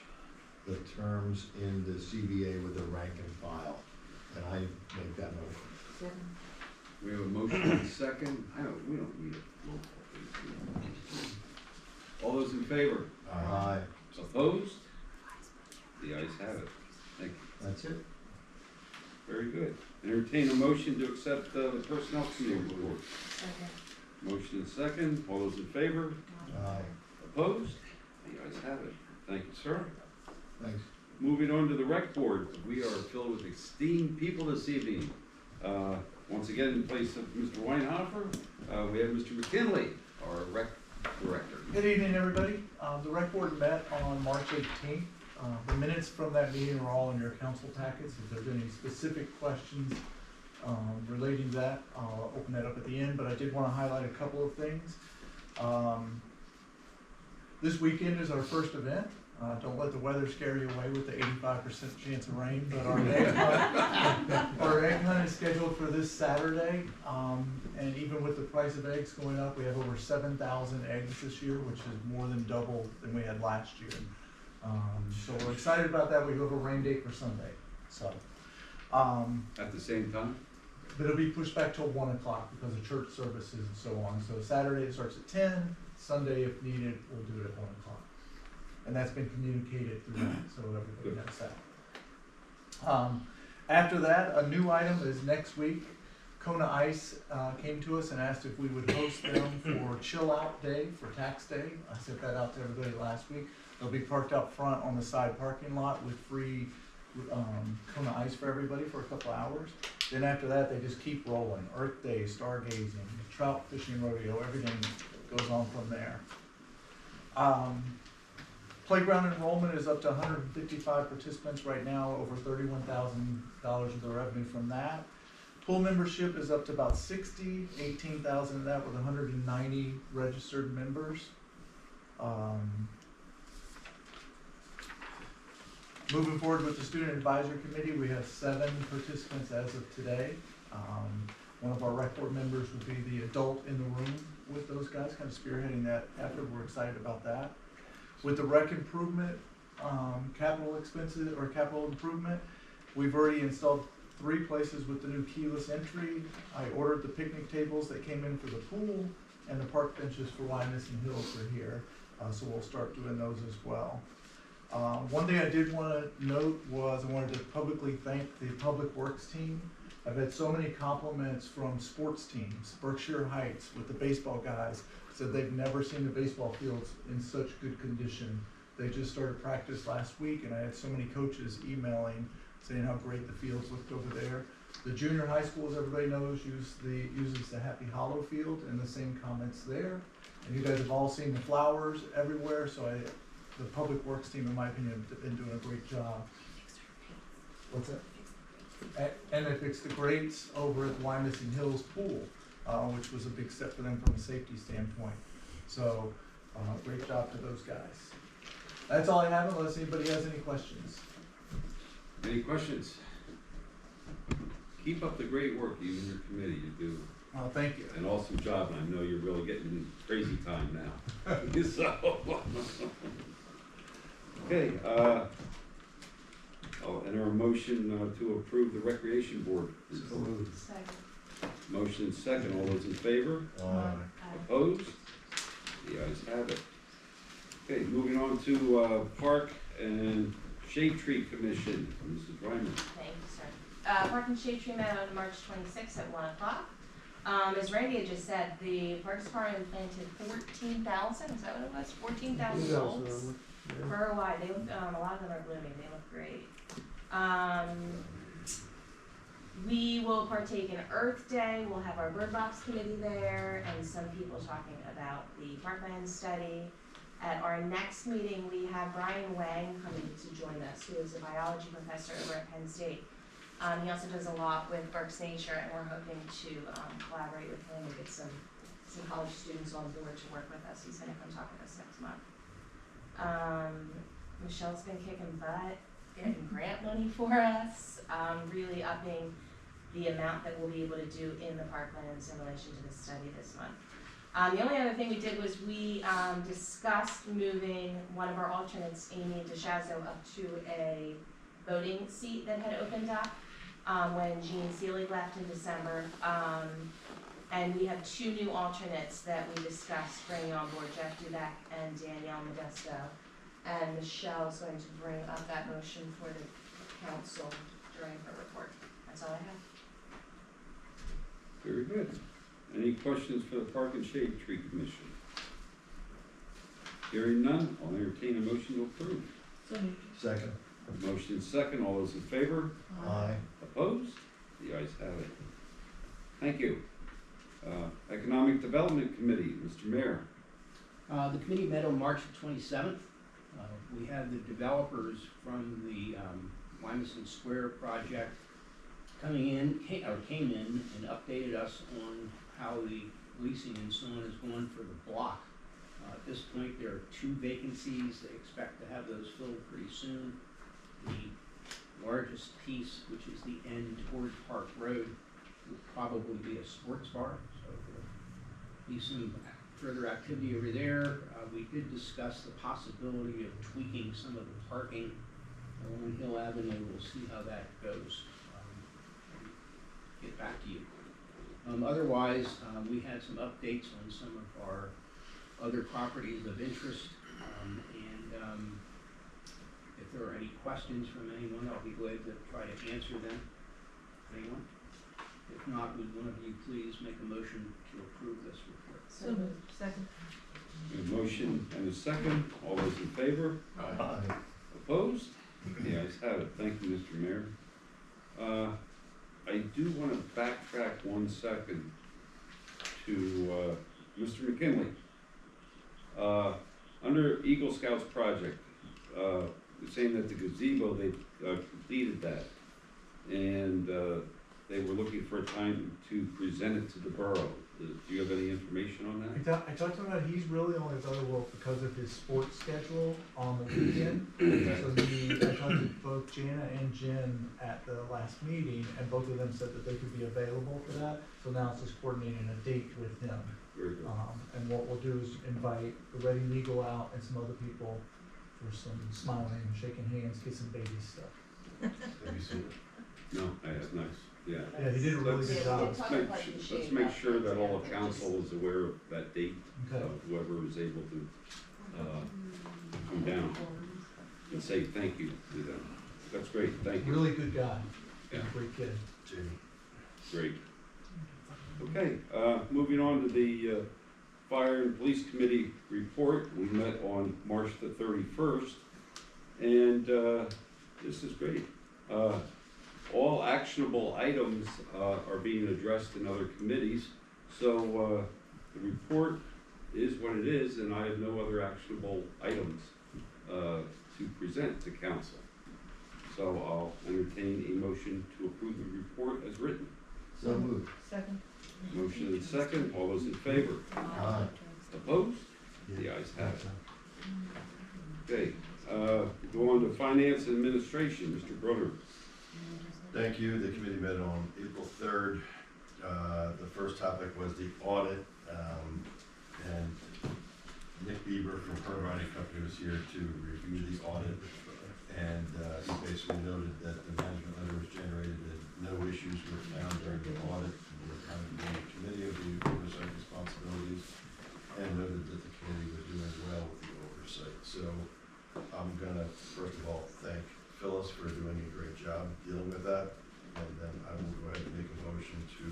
the terms in the CBA with the rank and file. And I make that motion. We have a motion and a second. We don't need a roll call, please. All those in favor? Aye. Opposed? The ayes have it. Thank you. That's it. Very good. Entertain a motion to accept the Personnel Committee report. Motion and second. All those in favor? Aye. Opposed? The ayes have it. Thank you, sir. Thanks. Moving on to the Rec Board, we are filled with esteemed people this evening. Once again, in place of Mr. Weinhofer, we have Mr. McKinley, our Rec Director. Good evening, everybody. The Rec Board met on March 18th. The minutes from that meeting are all in your council packets. If there's any specific questions relating to that, I'll open that up at the end, but I did want to highlight a couple of things. This weekend is our first event. Don't let the weather scare you away with the 85% chance of rain, but our egg hunt is scheduled for this Saturday. And even with the price of eggs going up, we have over 7,000 eggs this year, which is more than double than we had last year. So we're excited about that. We have a rain date for Sunday. So At the same time? but it'll be pushed back till 1 o'clock because of church services and so on. So Saturday it starts at 10. Sunday, if needed, we'll do it at 1 o'clock. And that's been communicated through that, so everybody knows that. After that, a new item is next week. Kona Ice came to us and asked if we would host them for Chill Out Day, for Tax Day. I sent that out to everybody last week. They'll be parked out front on the side parking lot with free Kona Ice for everybody for a couple hours. Then after that, they just keep rolling. Earth Day, stargazing, trout fishing rodeo, everything goes on from there. Playground enrollment is up to 155 participants right now, over $31,000 of the revenue from that. Pool membership is up to about 60, 18,000 of that with 190 registered members. Moving forward with the Student Advisory Committee, we have 7 participants as of today. One of our rec board members will be the adult in the room with those guys, kind of spearheading that effort. We're excited about that. With the rec improvement, capital expenses or capital improvement, we've already installed 3 places with the new keyless entry. I ordered the picnic tables that came in for the pool, and the park benches for Wyomissing Hills are here. So we'll start doing those as well. One thing I did want to note was I wanted to publicly thank the Public Works team. I've had so many compliments from sports teams. Berkshire Heights with the baseball guys said they've never seen the baseball fields in such good condition. They just started practice last week, and I had so many coaches emailing saying how great the fields looked over there. The junior high school, as everybody knows, uses the Happy Hollow field, and the same comments there. And you guys have all seen the flowers everywhere, so the Public Works team, in my opinion, have been doing a great job. What's that? And they fixed the grates over at the Wyomissing Hills pool, which was a big step for them from a safety standpoint. So, great job to those guys. That's all I have unless anybody has any questions. Any questions? Keep up the great work, you and your committee. You do Oh, thank you. an awesome job, and I know you're really getting crazy time now. So, okay, I'll enter a motion to approve the Recreation Board. Motion and second. All those in favor? Opposed? The ayes have it. Okay, moving on to Park and Shade Tree Commission. Mrs. Reimer. Thank you, sir. Park and Shade Tree met on March 26th at 1 o'clock. As Randy had just said, the Parks Department planted 14,000, is that what it was? 14,000 bulbs worldwide. They look, a lot of them are blooming. They look great. We will partake in Earth Day. We'll have our Bird Box committee there and some people talking about the parkland study. At our next meeting, we have Brian Wang coming to join us, who is a biology professor over at Penn State. He also does a lot with Berks Nature, and we're hoping to collaborate with him and get some college students on board to work with us. He's going to come talk with us next month. Michelle's been kicking butt getting grant money for us, really upping the amount that we'll be able to do in the parklands in relation to the study this month. The only other thing we did was we discussed moving one of our alternates, Amy DeShazo, up to a voting seat that had opened up when Jean Seelig left in December. And we have 2 new alternates that we discussed bringing on board, Jeff Dudek and Danielle Modesto. And Michelle's going to bring up that motion for the council during her report. That's all I have. Very good. Any questions for the Park and Shade Tree Commission? Hearing none, I'll entertain a motion to approve. Second. Motion second, all those in favor? Aye. Opposed? The ayes have it. Thank you. Economic Development Committee, Mr. Mayor. The committee met on March 27th. We had the developers from the Wyomissing Square project came in and updated us on how the leasing and so on is going for the block. At this point, there are 2 vacancies. They expect to have those filled pretty soon. The largest piece, which is the end toward Park Road, will probably be a sports bar, so there'll be some further activity over there. We did discuss the possibility of tweaking some of the parking along Hill Avenue. We'll see how that goes. Get back to you. Otherwise, we had some updates on some of our other properties of interest, and if there are any questions from anyone, I'll be glad to try to answer them. Anyone? If not, would one of you please make a motion to approve this report? So moved. Second. A motion and a second. All those in favor? Aye. Opposed? The ayes have it. Thank you, Mr. Mayor. I do want to backtrack 1 second to Mr. McKinley. Under Eagle Scouts project, you're saying that the gazebo, they completed that, and they were looking for a time to present it to the borough. Do you have any information on that? I talked to him about he's really only available because of his sports schedule on the weekend. So I talked to both Jana and Jen at the last meeting, and both of them said that they could be available for that. So now it's just coordinating a date with him. Very good. And what we'll do is invite the Reading Legal out and some other people for some smiling, shaking hands, kissing baby stuff. Have you seen it? No, I have not. Yeah. Yeah, he did a really good job. Let's make sure that all of council is aware of that date, Okay. whoever is able to come down and say thank you to them. That's great, thank you. Really good guy. Yeah. Great kid. Jamie. Great. Okay, moving on to the Fire and Police Committee report. We met on March the 31st, and this is great. All actionable items are being addressed in other committees, so the report is what it is, and I have no other actionable items to present to council. So I'll entertain a motion to approve the report as written. So moved. Second. Motion and second, all those in favor? Aye. Opposed? The ayes have it. Okay, go on to Finance and Administration, Mr. Broder. Thank you. The committee met on April 3rd. The first topic was the audit, and Nick Bieber from Irvine Company was here to review the audit, and he basically noted that the management letter was generated and no issues were found during the audit. We're kind of being a committee of the oversight responsibilities, and noted that the committee was doing well with the oversight. So I'm gonna first of all thank Phyllis for doing a great job dealing with that, and then I will go ahead and make a motion to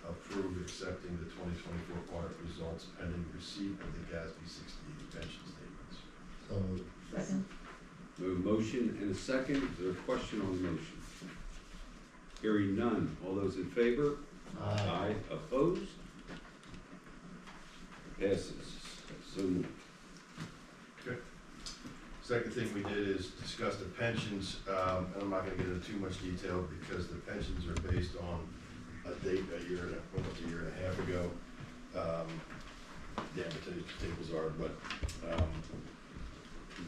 approve accepting the 2024 audit results pending receipt of the GASB 60 pension statements. So moved. Second. We have a motion and a second. Is there a question on the motion? Hearing none. All those in favor? Aye. Opposed? Passes. So moved. Second thing we did is discuss the pensions, and I'm not gonna get into too much detail because the pensions are based on a date almost a year and a half ago. The amortization tables are, but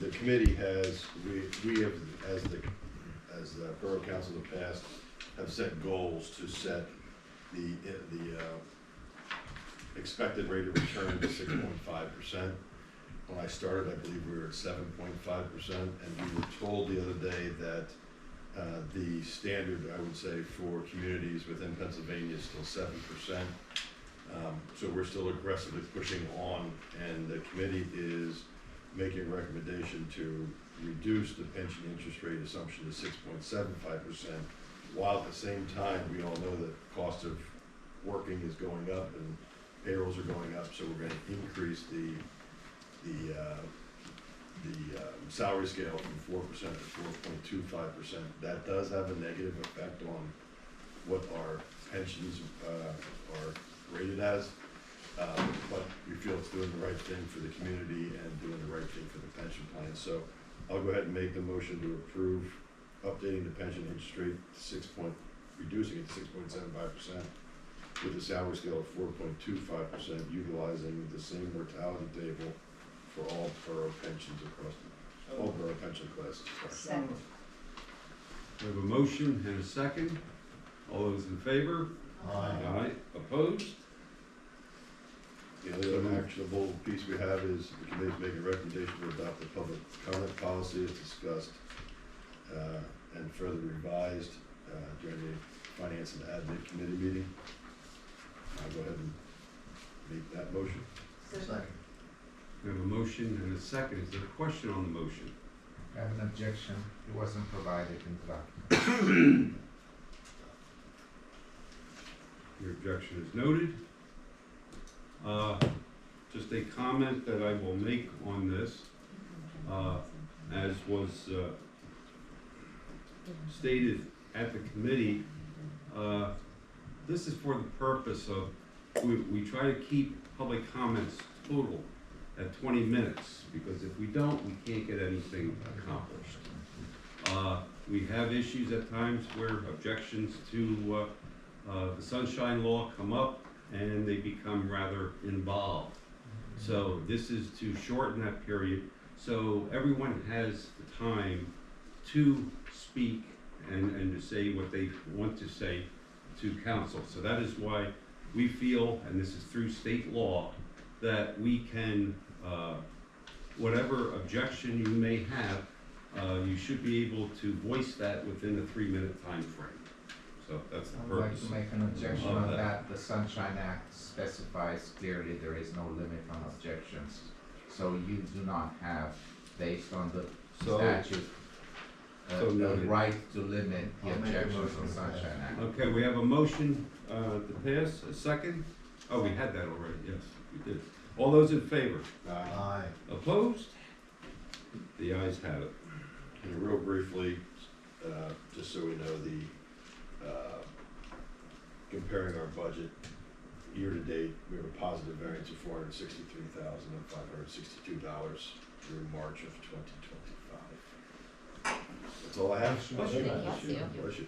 the committee has, we have, as the Borough Council in the past, have set goals to set the expected rate of return to 6.5%. When I started, I believe we were at 7.5%, and we were told the other day that the standard, I would say, for communities within Pennsylvania is still 7%. So we're still aggressively pushing on, and the committee is making a recommendation to reduce the pension interest rate assumption to 6.75%, while at the same time, we all know that cost of working is going up and payrolls are going up, so we're gonna increase the salary scale from 4% to 4.25%. That does have a negative effect on what our pensions are rated as, but we feel it's doing the right thing for the community and doing the right thing for the pension plan. So I'll go ahead and make the motion to approve updating the pension interest rate to reducing it to 6.75% with a salary scale of 4.25%, utilizing the same mortality table for all borough pensions across all borough pension classes. Second. We have a motion and a second. All those in favor? Aye. Opposed? The other actionable piece we have is the committee's making a recommendation to adopt the public comment policy as discussed and further revised during the Finance and Admin Committee meeting. I'll go ahead and make that motion. Second. We have a motion and a second. Is there a question on the motion? I have an objection. It wasn't provided in the document. Your objection is noted. Just a comment that I will make on this, as was stated at the committee, this is for the purpose of, we try to keep public comments total at 20 minutes, because if we don't, we can't get anything accomplished. We have issues at times where objections to the sunshine law come up and they become rather involved. So this is to shorten that period so everyone has the time to speak and to say what they want to say to council. So that is why we feel, and this is through state law, that we can, whatever objection you may have, you should be able to voice that within a 3-minute time frame. So that's the I would like purpose. to make an objection of on that. that. The Sunshine Act specifies clearly there is no limit on objections. So you do not have, based on the statute, So the noted. right to limit the I'll make a objections motion on to pass. Sunshine Act. Okay, we have a motion to pass, a second? Oh, we had that already, yes, we did. All those in favor? Aye. Opposed? The ayes have it. And real briefly, just so we know, comparing our budget year to date, we have a positive variance of $463,562 through March of 2025. That's all I have. Bless you. Bless you. Bless you.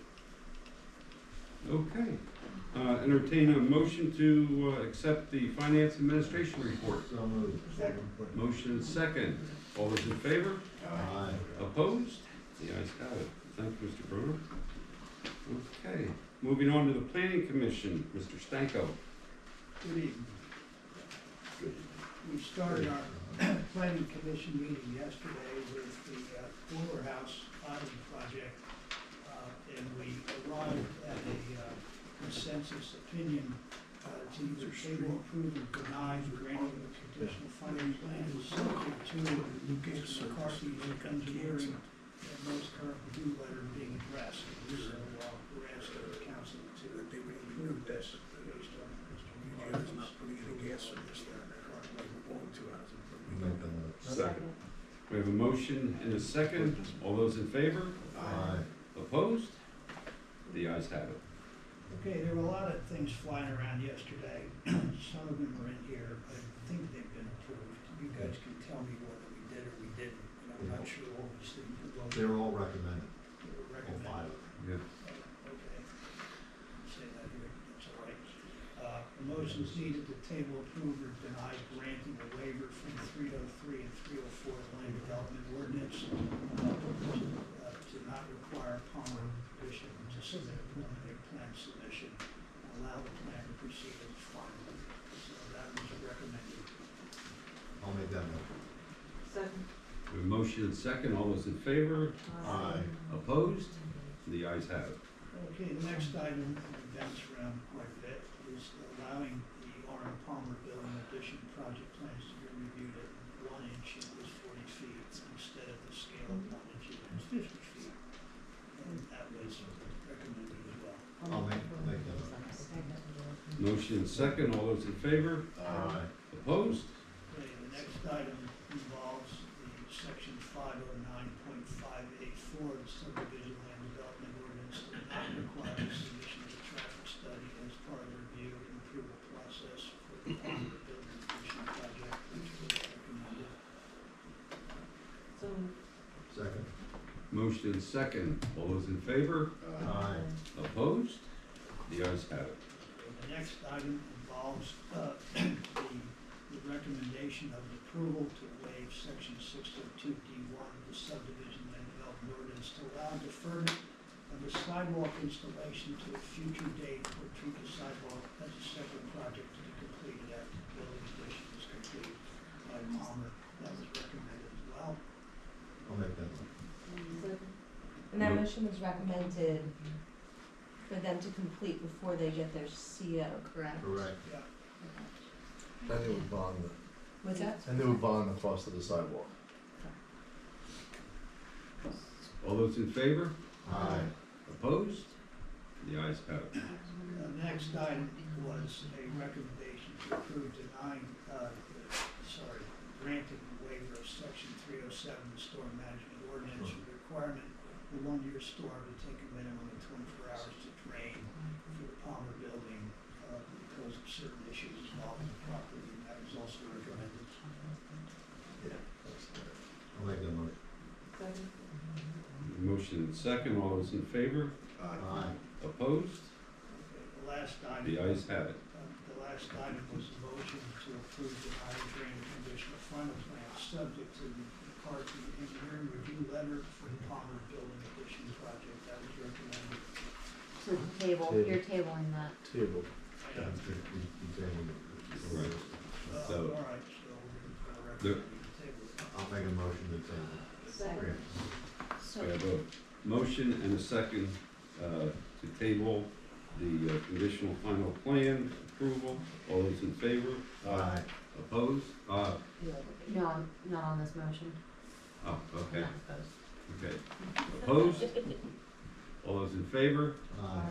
Okay. Entertain a motion to accept the finance administration report. So moved. Motion and second. All those in favor? Aye. Opposed? The ayes have it. Thank you, Mr. Bruno. Okay, moving on to the planning commission, Mr. Stanko. Good evening. We started our planning commission meeting yesterday with the Fuller House Autumn project, and we arrived at a consensus opinion to either table, approve, or deny the granting of conditional funding plan subject to Mr. McCarthy's engineering and most current review letter being addressed. So we're asking the council to approve this based on Mr. McCarthy's. Second. We have a motion and a second. All those in favor? Aye. Opposed? The ayes have it. Okay, there were a lot of things flying around yesterday. Some of them are in here. I think they've been approved. You guys can tell me whether we did or we didn't. And I'm not sure all these things are voted. They were all recommended, They were all recommended. 5 of them. Yeah. Okay. Say that here, that's all right. The most actions needed to table, approve, or deny granting a waiver from 303 and 304 land development ordinance to not require Palmer Bishop to submit a preliminary plan submission, allow the plan to proceed as final. So that was recommended. I'll make that motion. Second. We have a motion and second, all those in favor? Aye. Opposed? The ayes have it. Okay, the next item, events around quite a bit, is allowing the R.M. Palmer Building Addition project plans to be reviewed at 1 inch equals 40 feet instead of the scale of 1 inch equals 50 feet. And that was recommended as well. I'll make that motion. Motion and second, all those in favor? Aye. Opposed? Okay, the next item involves the section 509.584 of the subdivision land development ordinance to not require the submission of a traffic study as part of the review and approval process for the Palmer Building Addition project, which was recommended. So, Second. Motion and second, all those in favor? Aye. Opposed? The ayes have it. The next item involves the recommendation of approval to waive section 602D1 of the subdivision land development ordinance to allow deferment of the sidewalk installation to a future date or treat the sidewalk as a separate project to be completed after the building addition is completed by Palmer. That was recommended as well. I'll make that motion. and that motion was recommended for them to complete before they get their CO, correct? Correct. Yeah. And they would bond What's that? and they would bond the cost of the sidewalk. All those in favor? Aye. Opposed? The ayes have it. Next item was a recommendation to approve granting the waiver of section 307 of the storm management ordinance for the requirement of a 1-year storm to take a minimum of 24 hours to drain for the Palmer building because of certain issues involving the property, and that was also recommended. I'll make that motion. Second. Motion and second, all those in favor? Aye. Opposed? Okay, the last item. The ayes have it. The last item was a motion to approve the high drain conditional final plan, subject to the McCarthy engineering review letter for the Palmer Building Addition project. That was recommended. So table, you're tabling that. Table. Yeah, he's saying it. Right. So- All right, so we're The- going to recommend the table. I'll make a motion to table. Second. We have a motion and a second to table the conditional final plan approval. All those in favor? Aye. Opposed? No, I'm not on this motion. Oh, okay, Not opposed. okay. Opposed? All those in favor? Aye.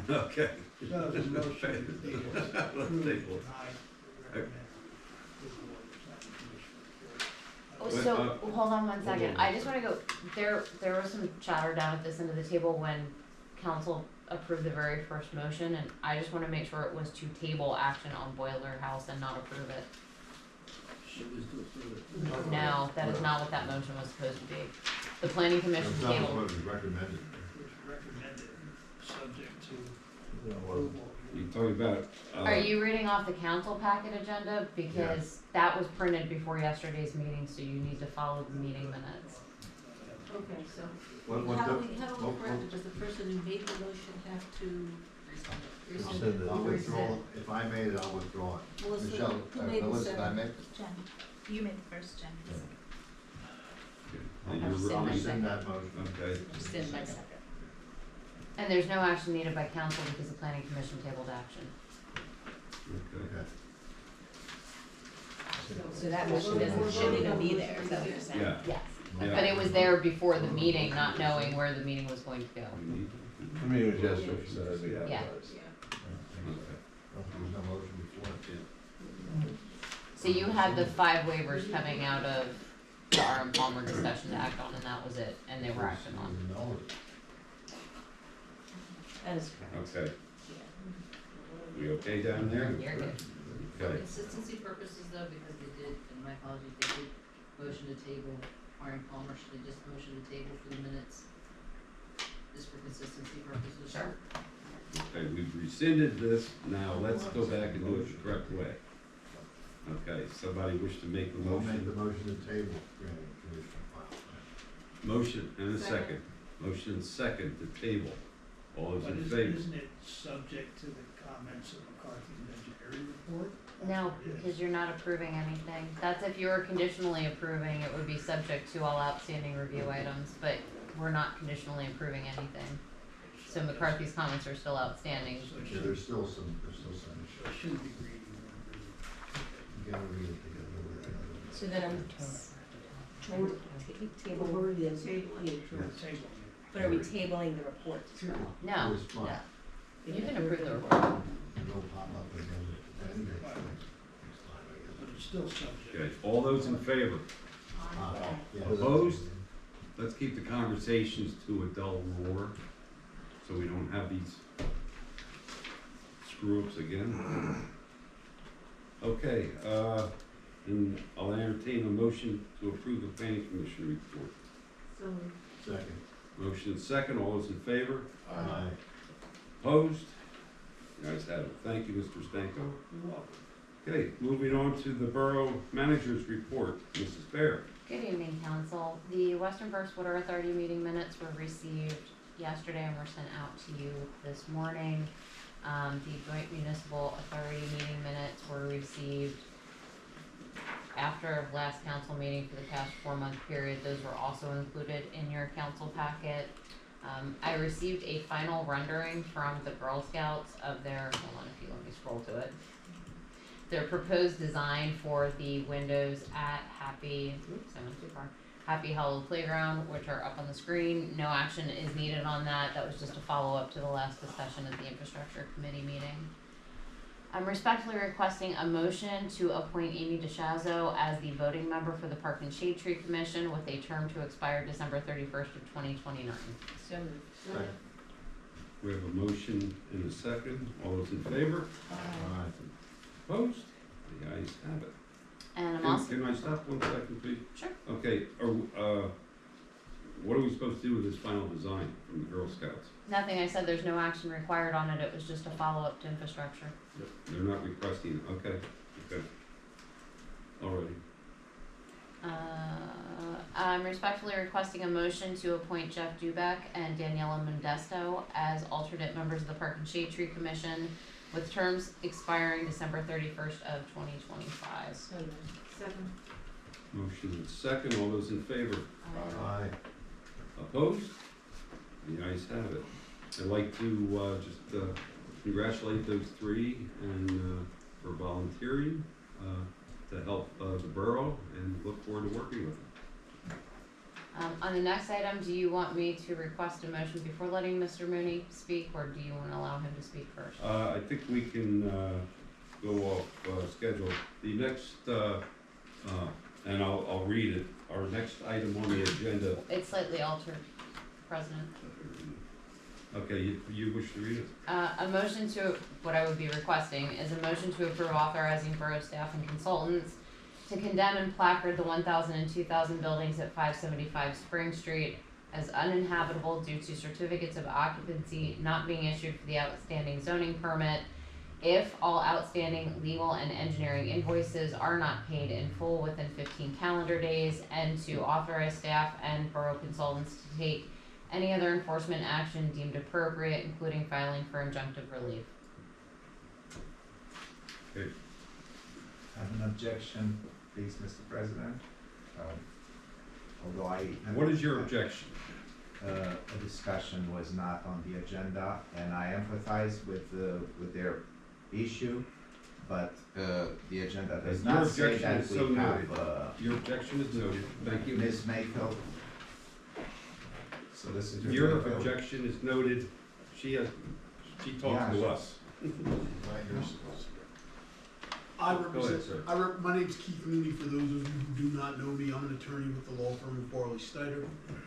Okay. So the motion to table, Let's approve, table. deny, recommend approval of the second conditional report. Oh, Wait, so, hold hold on one second, on. I just wanna go, there was some chatter down at this end of the table when council approved the very first motion, and I just wanna make sure it was to table action on Boiler House and not approve it. It was to approve it. No, that is not what that motion was supposed to be. The planning commission That's not tabled, what was recommended. It was recommended, subject to You know, or- approval. You're talking about, are you reading off the council packet agenda? Because that was printed before yesterday's meeting, so you need to follow the meeting minutes. Okay, so What how the- do we what- correct it? Does the person who made the motion have to rescind Rescind it? it. I'll withdraw, if I made it, I'll withdraw it. Melissa, Michelle, who made the Melissa, I second? make? Jen, you made the first, Jen. and I'll you're send I'll my rescind second. that motion. okay, Rescind my second. And there's no action needed by council because the planning commission tabled action. okay. Okay. So that motion shouldn't even be there, is that what you're saying? Yeah. Yes, Yeah. but it was there before the meeting, not knowing where the meeting was going to go. We need- I mean, it was yesterday, so that'd be Yeah. advertised. okay. There was no motion before. So you had the 5 waivers coming out of the RM Palmer discussion to act on, and that was it, and they were acted on. No. That is correct. Okay. We okay down there? You're good. Okay. Consistency purposes though, because they did, and my apologies, they did motion to table Warren Palmer, should they just motion to table for the minutes? Just for consistency purposes? Sure. Okay, we've rescinded this, now let's go back and do it the correct way. Okay, somebody wish to make the I'll make motion? the motion to table, granting conditional final plan. Motion and a second. Motion and second to table. All those But in favor? isn't it subject to the comments of McCarthy's engineering report? No, because you're not approving anything. That's if you were conditionally approving, it would be subject to all outstanding review items, but we're not conditionally approving anything. So McCarthy's comments are still outstanding. So it Yeah, should, there's still some so it shouldn't be reading one. you gotta read it together with another. So then I'm table, Table. but are we tabling the report as well? No, Respond. no. You can approve the report. It'll pop up again at the end next time, I But it's still subject. Okay, all those in favor? guess. Yeah. Opposed? Let's keep the conversations to a dull roar, so we don't have these screw-ups again. Okay, and I'll entertain a motion to approve the planning commission report. Second. Motion and second, all those in favor? Aye. Opposed? The ayes have it. Thank you, Mr. Stanko. You're welcome. Okay, moving on to the borough manager's report. Mrs. Bear. Good evening, council. The Western First Water Authority meeting minutes were received yesterday and were sent out to you this morning. The joint municipal authority meeting minutes were received after last council meeting for the past 4-month period. Those were also included in your council packet. I received a final rendering from the Girl Scouts of their, hold on if you let me scroll to it, their proposed design for the windows at Happy Hollow Playground, which are up on the screen. No action is needed on that. That was just a follow-up to the last discussion at the infrastructure committee meeting. I'm respectfully requesting a motion to appoint Amy DeShazo as the voting member for the Park and Shade Tree Commission with a term to expire December 31st of 2029. So moved. Second. We have a motion and a second. All those in favor? Aye. Opposed? The ayes have it. And I'm also, Can I stop 1 second, please? Sure. Okay, what are we supposed to do with this final design from the Girl Scouts? nothing, I said there's no action required on it. It was just a follow-up to infrastructure. They're not requesting, okay, okay. Alrighty. I'm respectfully requesting a motion to appoint Jeff Dubeck and Daniela Modesto as alternate members of the Park and Shade Tree Commission with terms expiring December 31st of 2025. So moved. Second. Motion and second, all those in favor? Aye. Opposed? The ayes have it. I'd like to just congratulate those three and for volunteering to help the borough and look forward to working with them. On the next item, do you want me to request a motion before letting Mr. Mooney speak, or do you want to allow him to speak first? I think we can go off schedule. The next, and I'll read it, our next item on the agenda. It's slightly altered, President. Okay, you wish to read it? A motion to, what I would be requesting is a motion to approve authorizing borough staff and consultants to condemn and placard the 1,000 and 2,000 buildings at 575 Spring Street as uninhabitable due to certificates of occupancy not being issued for the outstanding zoning permit if all outstanding legal and engineering invoices are not paid in full within 15 calendar days, and to authorize staff and borough consultants to take any other enforcement action deemed appropriate, including filing for injunctive relief. Okay. I have an objection, please, Mr. President. Although What is your objection? a discussion was not on the agenda, and I empathize with their issue, but the agenda does Your not say objection that is so we noted. have Your objection is noted. Thank you. Ms. Mayfield. Solicitor Your Mayfield. objection is noted. She talked Yeah, to sure. us. Right, you're supposed to. I Go ahead, represent, sir. my name's Keith Mooney, for those of you who do not know me, I'm an attorney with the law firm of Farley Snyder.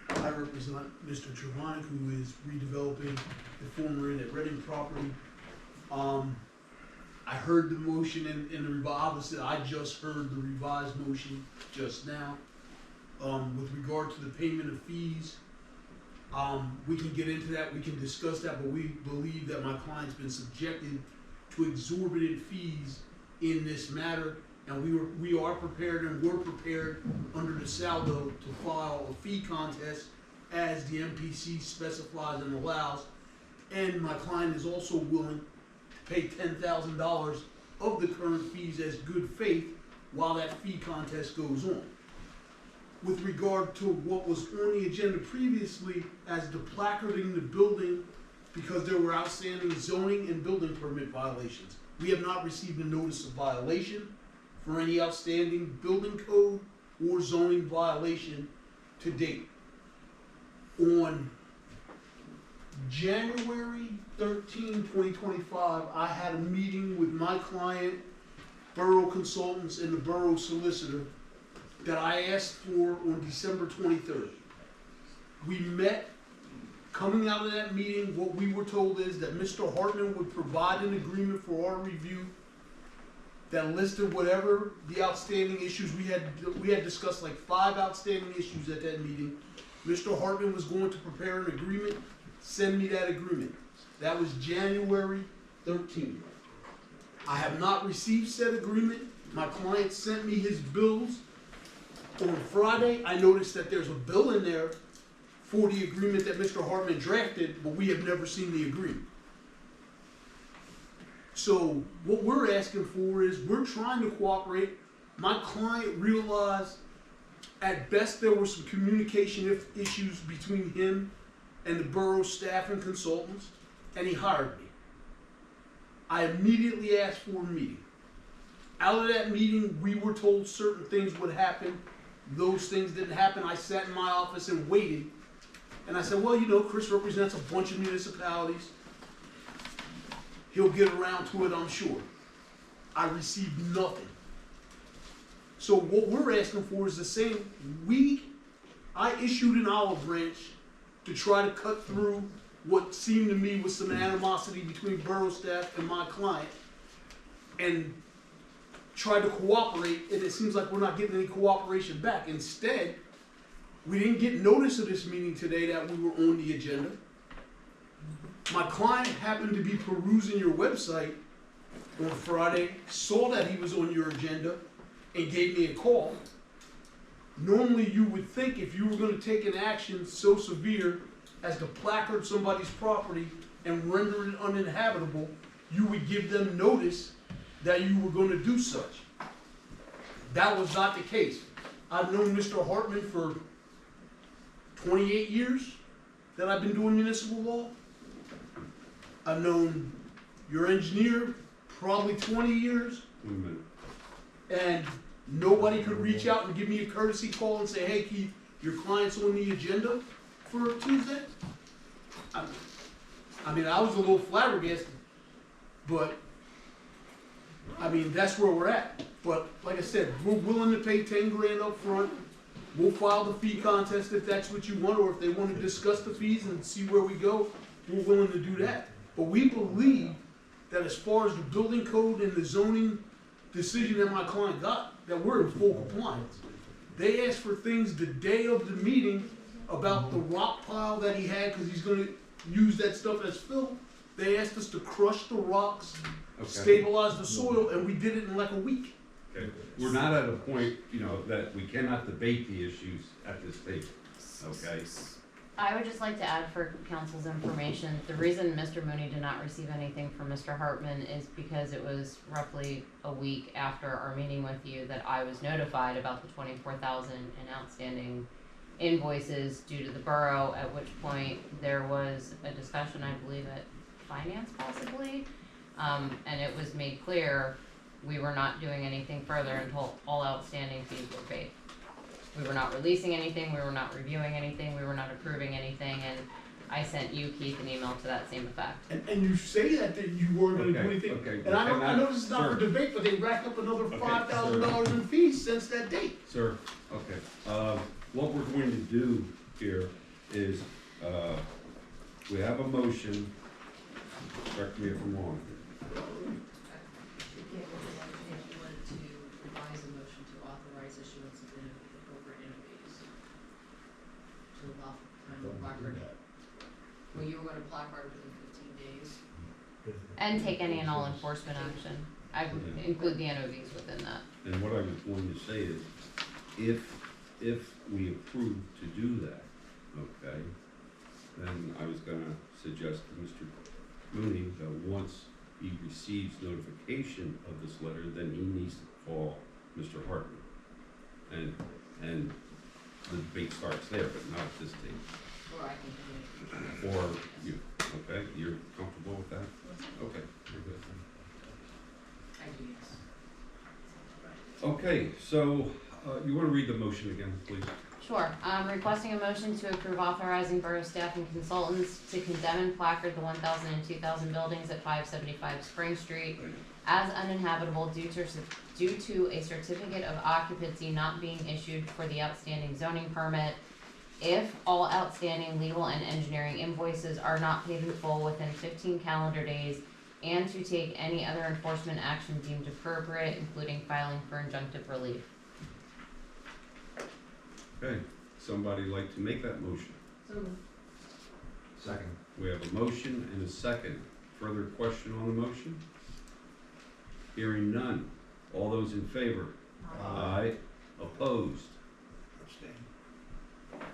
I represent Mr. Trevonick, who is redeveloping the former Inn at Reading property. I heard the motion in the revised, obviously, I just heard the revised motion just now. With regard to the payment of fees, We can get into that, we can discuss that, but we believe that my client's been subjected to exorbitant fees in this matter, and we are prepared and were prepared under the saldo to file a fee contest as the MPC specifies and allows, and my client is also willing to pay $10,000 of the current fees as good faith while that fee contest goes on. With regard to what was on the agenda previously as the placarding the building because there were outstanding zoning and building permit violations. We have not received a notice of violation for any outstanding building code or zoning violation to date. On January 13, 2025, I had a meeting with my client, borough consultants, and the borough solicitor that I asked for on December 23rd. We met. Coming out of that meeting, what we were told is that Mr. Hartman would provide an agreement for our review that listed whatever the outstanding issues we had discussed, like 5 outstanding issues at that meeting. Mr. Hartman was going to prepare an agreement, send me that agreement. That was January 13th. I have not received said agreement. My client sent me his bills. On Friday, I noticed that there's a bill in there for the agreement that Mr. Hartman drafted, but we have never seen the agreement. So what we're asking for is we're trying to cooperate. My client realized at best there were some communication issues between him and the borough staff and consultants, and he hired me. I immediately asked for a meeting. Out of that meeting, we were told certain things would happen. Those things didn't happen. I sat in my office and waited. And I said, well, you know, Chris represents a bunch of municipalities. He'll get around to it, I'm sure. I received nothing. So what we're asking for is the same. I issued an olive branch to try to cut through what seemed to me was some animosity between borough staff and my client, and tried to cooperate, and it seems like we're not getting any cooperation back. Instead, we didn't get notice of this meeting today that we were on the agenda. My client happened to be perusing your website on Friday, saw that he was on your agenda, and gave me a call. Normally you would think if you were going to take an action so severe as to placard somebody's property and render it uninhabitable, you would give them notice that you were going to do such. That was not the case. I've known Mr. Hartman for 28 years that I've been doing municipal law. I've known your engineer probably 20 years. And nobody could reach out and give me a courtesy call and say, hey Keith, your client's on the agenda for Tuesday. I mean, I was a little flabbergasted, but I mean, that's where we're at. But like I said, we're willing to pay 10 grand up front. We'll file the fee contest if that's what you want, or if they want to discuss the fees and see where we go, we're willing to do that. But we believe that as far as the building code and the zoning decision that my client got, that we're in full compliance. They asked for things the day of the meeting about the rock pile that he had, because he's going to use that stuff as fill. They asked us to crush the rocks, stabilize the soil, and we did it in like a week. Okay. We're not at a point, you know, that we cannot debate the issues at this table, okay? I would just like to add for council's information, the reason Mr. Mooney did not receive anything from Mr. Hartman is because it was roughly a week after our meeting with you that I was notified about the 24,000 in outstanding invoices due to the borough, at which point there was a discussion, I believe, at finance possibly, and it was made clear we were not doing anything further until all outstanding fees were paid. We were not releasing anything, we were not reviewing anything, we were not approving anything, and I sent you, Keith, an email to that same effect. And you say that you weren't going to do anything. Okay, and I know this is not sir. for debate, but they racked up another $5,000 in fees since that date. Sir, okay. What we're going to do here is, we have a motion, correct me if I'm wrong. Well, you were gonna placard within 15 days. And take any and all enforcement action. I would include the NOVs within that. And what I was going to say is, if we approve to do that, okay, then I was gonna suggest to Mr. Mooney that once he receives notification of this letter, then he needs to call Mr. Hartman. And the debate starts there, but not at this stage. Or I can do it. Or you, okay, you're comfortable with that? Okay, very good. I do, yes. Okay, so, you wanna read the motion again, please? Sure. Requesting a motion to approve authorizing borough staff and consultants to condemn and placard the 1,000 and 2,000 buildings at 575 Spring Street as uninhabitable due to a certificate of occupancy not being issued for the outstanding zoning permit if all outstanding legal and engineering invoices are not paid in full within 15 calendar days, and to take any other enforcement action deemed appropriate, including filing for injunctive relief. Okay, somebody like to make that motion? Second. We have a motion and a second. Further question on the motion? Hearing none. All those in favor? Aye. Opposed? Abstain.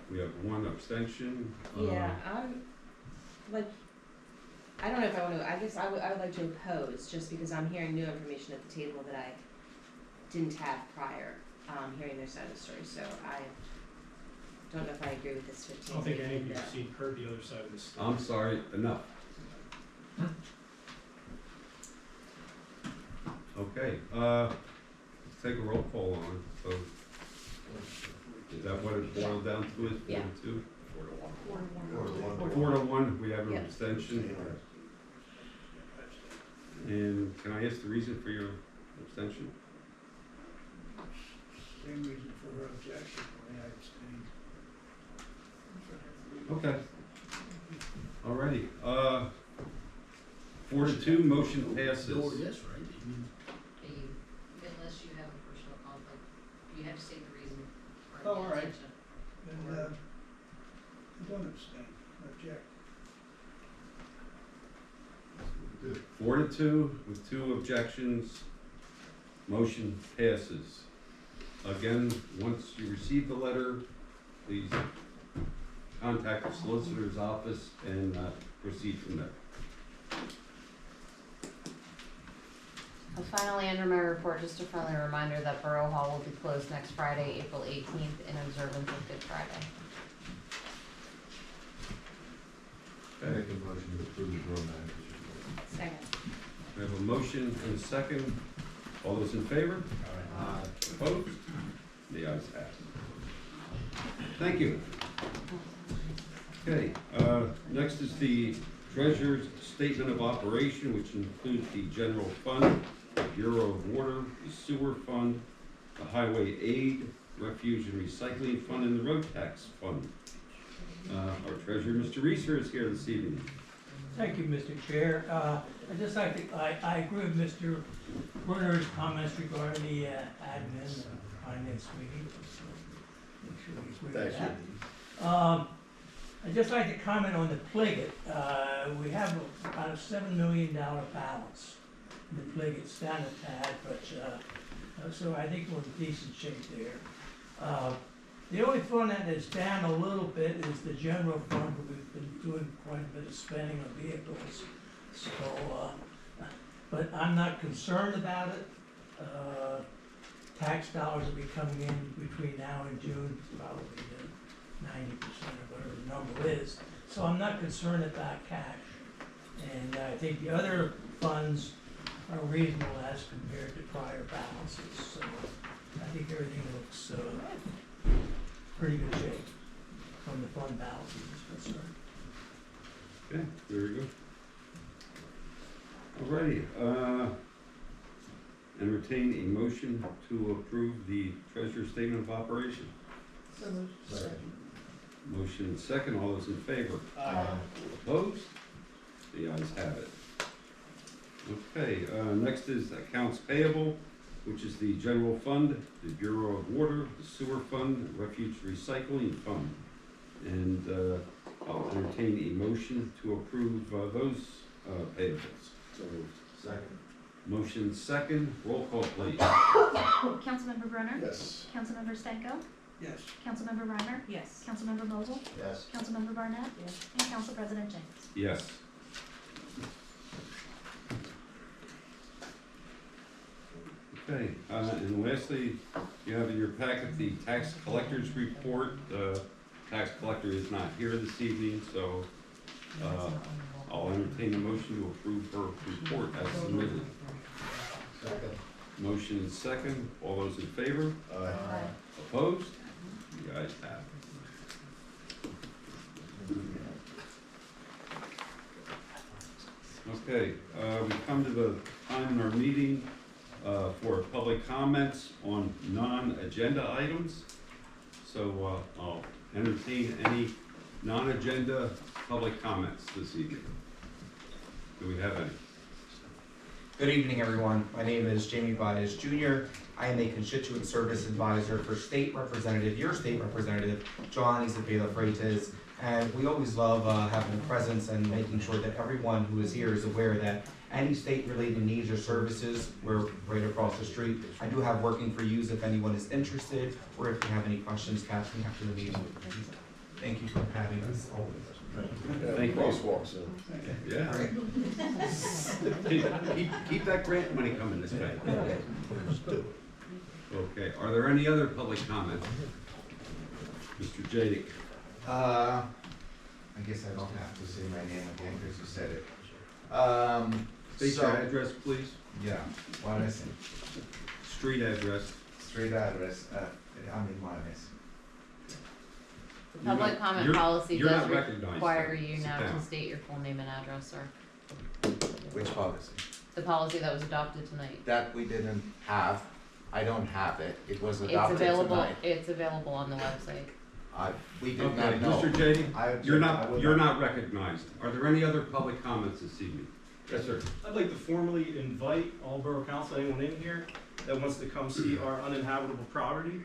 We have one abstention. Yeah, I'm, like, I don't know if I wanna, I guess I would like to oppose, just because I'm hearing new information at the table that I didn't have prior, hearing their side of the story, so I don't know if I agree with this 15. I don't think any of you have heard the other side of this. I'm sorry, enough. Okay, let's take a roll call on it, so. Is that what it boiled down to, is 4 Yeah. to 2? 4-1. 4 to 1, we have an Yep. abstention. And can I ask the reason for your abstention? Same reason for her objection, why I abstained. Okay. Alrighty, 4 to 2, motion passes. Yes, right? Unless you have a personal conflict, you have to state the reason for Oh, all right. abstention. Then, I don't abstain, I object. 4 to 2, with 2 objections, motion passes. Again, once you receive the letter, please contact the solicitor's office and proceed from there. Finally, under my report, just a friendly reminder that Borough Hall will be closed next Friday, April 18th, in observance of Good Friday. I make a motion to approve the borough manager's report. Second. We have a motion and a second. All those in favor? Aye. Opposed? The ayes have it. Thank you. Okay, next is the treasurer's statement of operation, which includes the general fund, the Bureau of Water, the sewer fund, the highway aid, refuge and recycling fund, and the road tax fund. Our treasurer, Mr. Reeser, is here this evening. Thank you, Mr. Chair. I'd just like to, I agree with Mr. Werner's comments regarding the admin and finance meeting. Make sure we agree with that. I'd just like to comment on the Pliget. We have about a $7 million balance in the Pliget. It's down a tad, but, so I think we're in decent shape there. The only fund that is down a little bit is the general fund, where we've been doing quite a bit of spending on vehicles. So, but I'm not concerned about it. Tax dollars will be coming in between now and June, probably 90% of whatever the number is. So I'm not concerned about cash. And I think the other funds are reasonable as compared to prior balances. So I think everything looks pretty good shape from the fund balances is concerned. Okay, very good. Alrighty, entertain a motion to approve the treasurer's statement of operation. So moved. Second. Motion and second, all those in favor? Opposed? The ayes have it. Okay, next is accounts payable, which is the general fund, the Bureau of Water, the sewer fund, refuge recycling fund. And I'll entertain a motion to approve those payables. So moved. Second. Motion second, roll call please. Councilmember Brunner? Yes. Councilmember Stenko? Yes. Councilmember Reimer? Yes. Councilmember Vogel? Yes. Councilmember Barnett? Yes. And Council President James. Yes. Okay, and lastly, you have in your packet the tax collector's report. Tax collector is not here this evening, so I'll entertain a motion to approve her report as submitted. Second. Motion is second. All those in favor? Aye. Opposed? The ayes have it. Okay, we come to the time in our meeting for public comments on non-agenda items. So I'll entertain any non-agenda public comments this evening. Do we have any? Good evening, everyone. My name is Jamie Baez Jr. I am a constituent service advisor for State Representative, your State Representative, John Isabella Freitas. And we always love having a presence and making sure that everyone who is here is aware that any state-related needs or services, we're right across the street. I do have working for yous if anyone is interested, or if you have any questions, catch me after the meeting. Thank you for having us. Thank you. Crosswalk, so. Yeah. Keep that grant money coming this way. Okay, are there any other public comments? Mr. Jadik. I guess I don't have to say my name again because you said it. State your address, please. Yeah, Wyomissing. Street address. Street address, I'm in Wyomissing. The public comment You're- policy you're does not recognized, require sir. you Sit now down. to state your full name and address, sir. Which policy? The policy that was adopted tonight. That we didn't have. I don't have it. It was It's adopted available, tonight. it's available on the website. We did Okay, not know. Mr. Jadik, I object. you're I would you're not recognized. Are there any other public comments this evening? Yes, sir. I'd like to formally invite all Borough Council, anyone in here that wants to come see our uninhabitable property.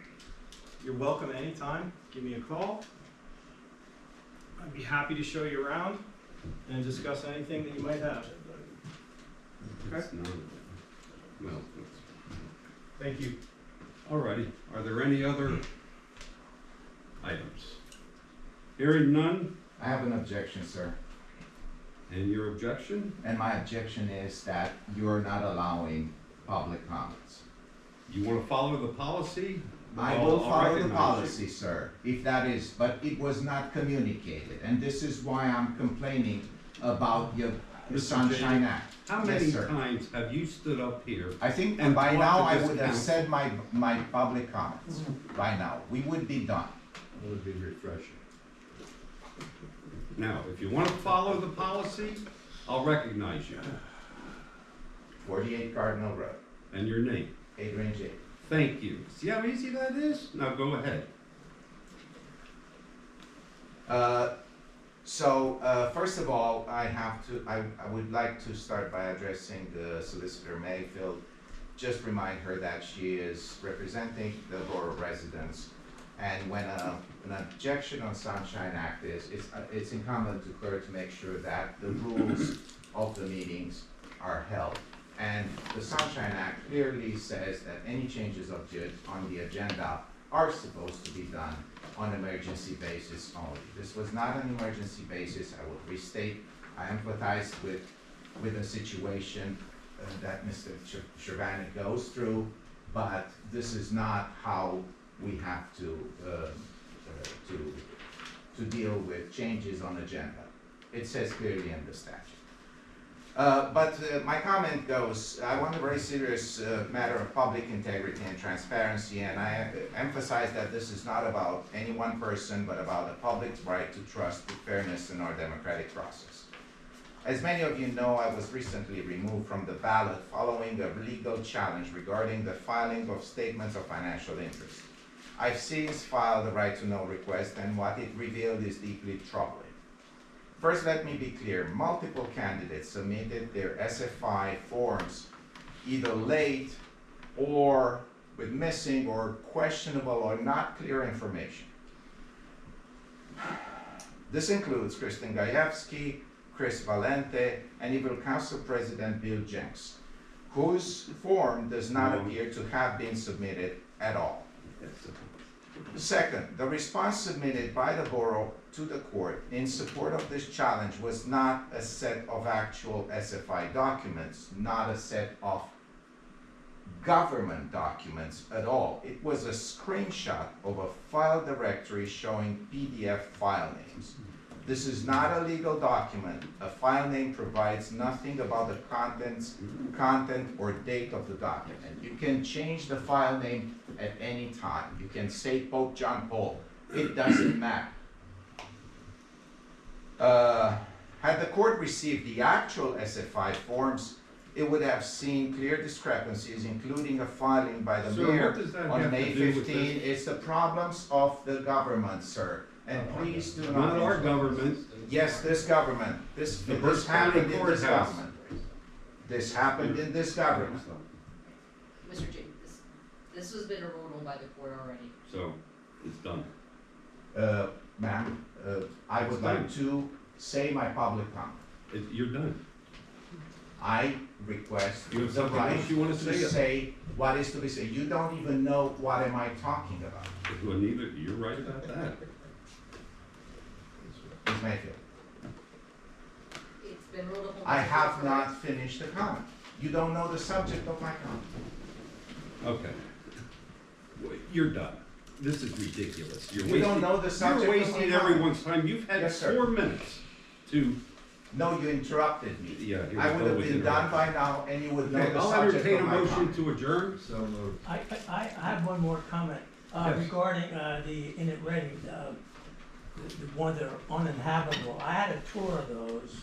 You're welcome anytime. Give me a call. I'd be happy to show you around and discuss anything that you might have. Okay? Well, Thank you. alrighty. Are there any other items? Hearing none, I have an objection, sir. and your objection? And my objection is that you're not allowing public comments. You wanna follow the policy? I Well, will I'll follow the recognize you. policy, sir, if that is, but it was not communicated, and this is why I'm complaining about the Mr. Sunshine Jadik, Act. How Yes, many sir. times have you stood up here? I think and by talked now to I this would have council? said my public comments, by now, we would be done. It would be refreshing. Now, if you wanna follow the policy, I'll recognize you. 48 Cardinal Road, And your name. Adrian J. Thank you. See how easy that is? Now go ahead. First of all, I would like to start by addressing the Solicitor Mayfield. Just remind her that she is representing the borough residents. And when an objection on Sunshine Act it's incumbent to her to make sure that the rules of the meetings are held. And the Sunshine Act clearly says that any changes on the agenda are supposed to be done on emergency basis only. This was not an emergency basis. I would restate, I empathize with the situation that Mr. Cervanek goes through, but this is not how we have to deal with changes on agenda. It says clearly in the statute. But my comment goes, I want a very serious matter of public integrity and transparency, and I emphasize that this is not about any one person, but about the public's right to trust the fairness in our democratic process. As many of you know, I was recently removed from the ballot following a legal challenge regarding the filing of statements of financial interest. I've since filed a right to know request, and what it revealed is deeply troubling. First, let me be clear. Multiple candidates submitted their SFI forms either late or with missing or questionable or not clear information. This includes Kristen Gajewski, Chris Valente, and even Council President Bill Jenks, whose form does not appear to have been submitted at all. Second, the response submitted by the borough to the court in support of this challenge was not a set of actual SFI documents, not a set of government documents at all. It was a screenshot of a file directory showing PDF file names. This is not a legal document. A file name provides nothing about the content or date of the document. You can change the file name at any time. You can say Pope John Paul. It doesn't matter. Had the court received the actual SFI forms, it would have seen clear discrepancies, including a filing by the Sir, mayor what does that on have May to do with 15. this? It's the problems of the government, sir. And please do not. Not our government. Yes, this government. This happened in this government. This happened in this government. Mr. James, this has been ruled on by the court already. So, it's done. Ma'am, I would like to say my public comment. You're done. I request You have the something right else you want to to say? say what is to be said. You don't even know what am I talking about. Well, neither, you're right about that. Ms. Mayfield. It's been ruled upon by I the have court. not finished the comment. You don't know the subject of my comment. Okay. Well, you're done. This is ridiculous. You don't know the subject of my You're wasting comment. everyone's time. You've had Yes, sir. 4 minutes to. No, you interrupted me. Yeah. here I we would go have with been done by now and you would know Okay, the I'll subject entertain a of my motion comment. to adjourn. I have one more comment, Yes. regarding, the Inn at Reading, the ones that are uninhabitable. I had a tour of those.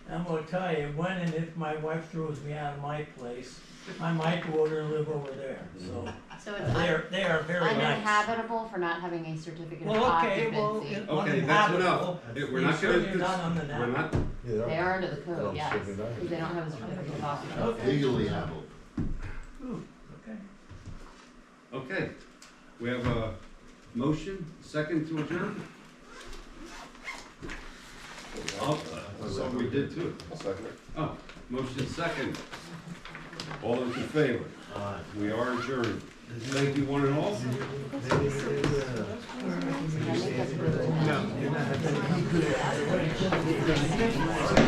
I'm gonna tell you, when and if my wife throws me out of my place, I might go over and live over there, so. So it's They are very nice. uninhabitable for not having a certificate of Well, okay, well, occupancy. Okay, that's enough. We're not Sure gonna, you're not uninhabitable. we're not, They are under the code, yes, because they don't have a certificate of occupancy. Legally habitable. Ooh, okay. okay. We have a motion, second to adjourn? So we did too. Oh, motion second. All those in favor? We are adjourned. Thank you one and all. No, you're not.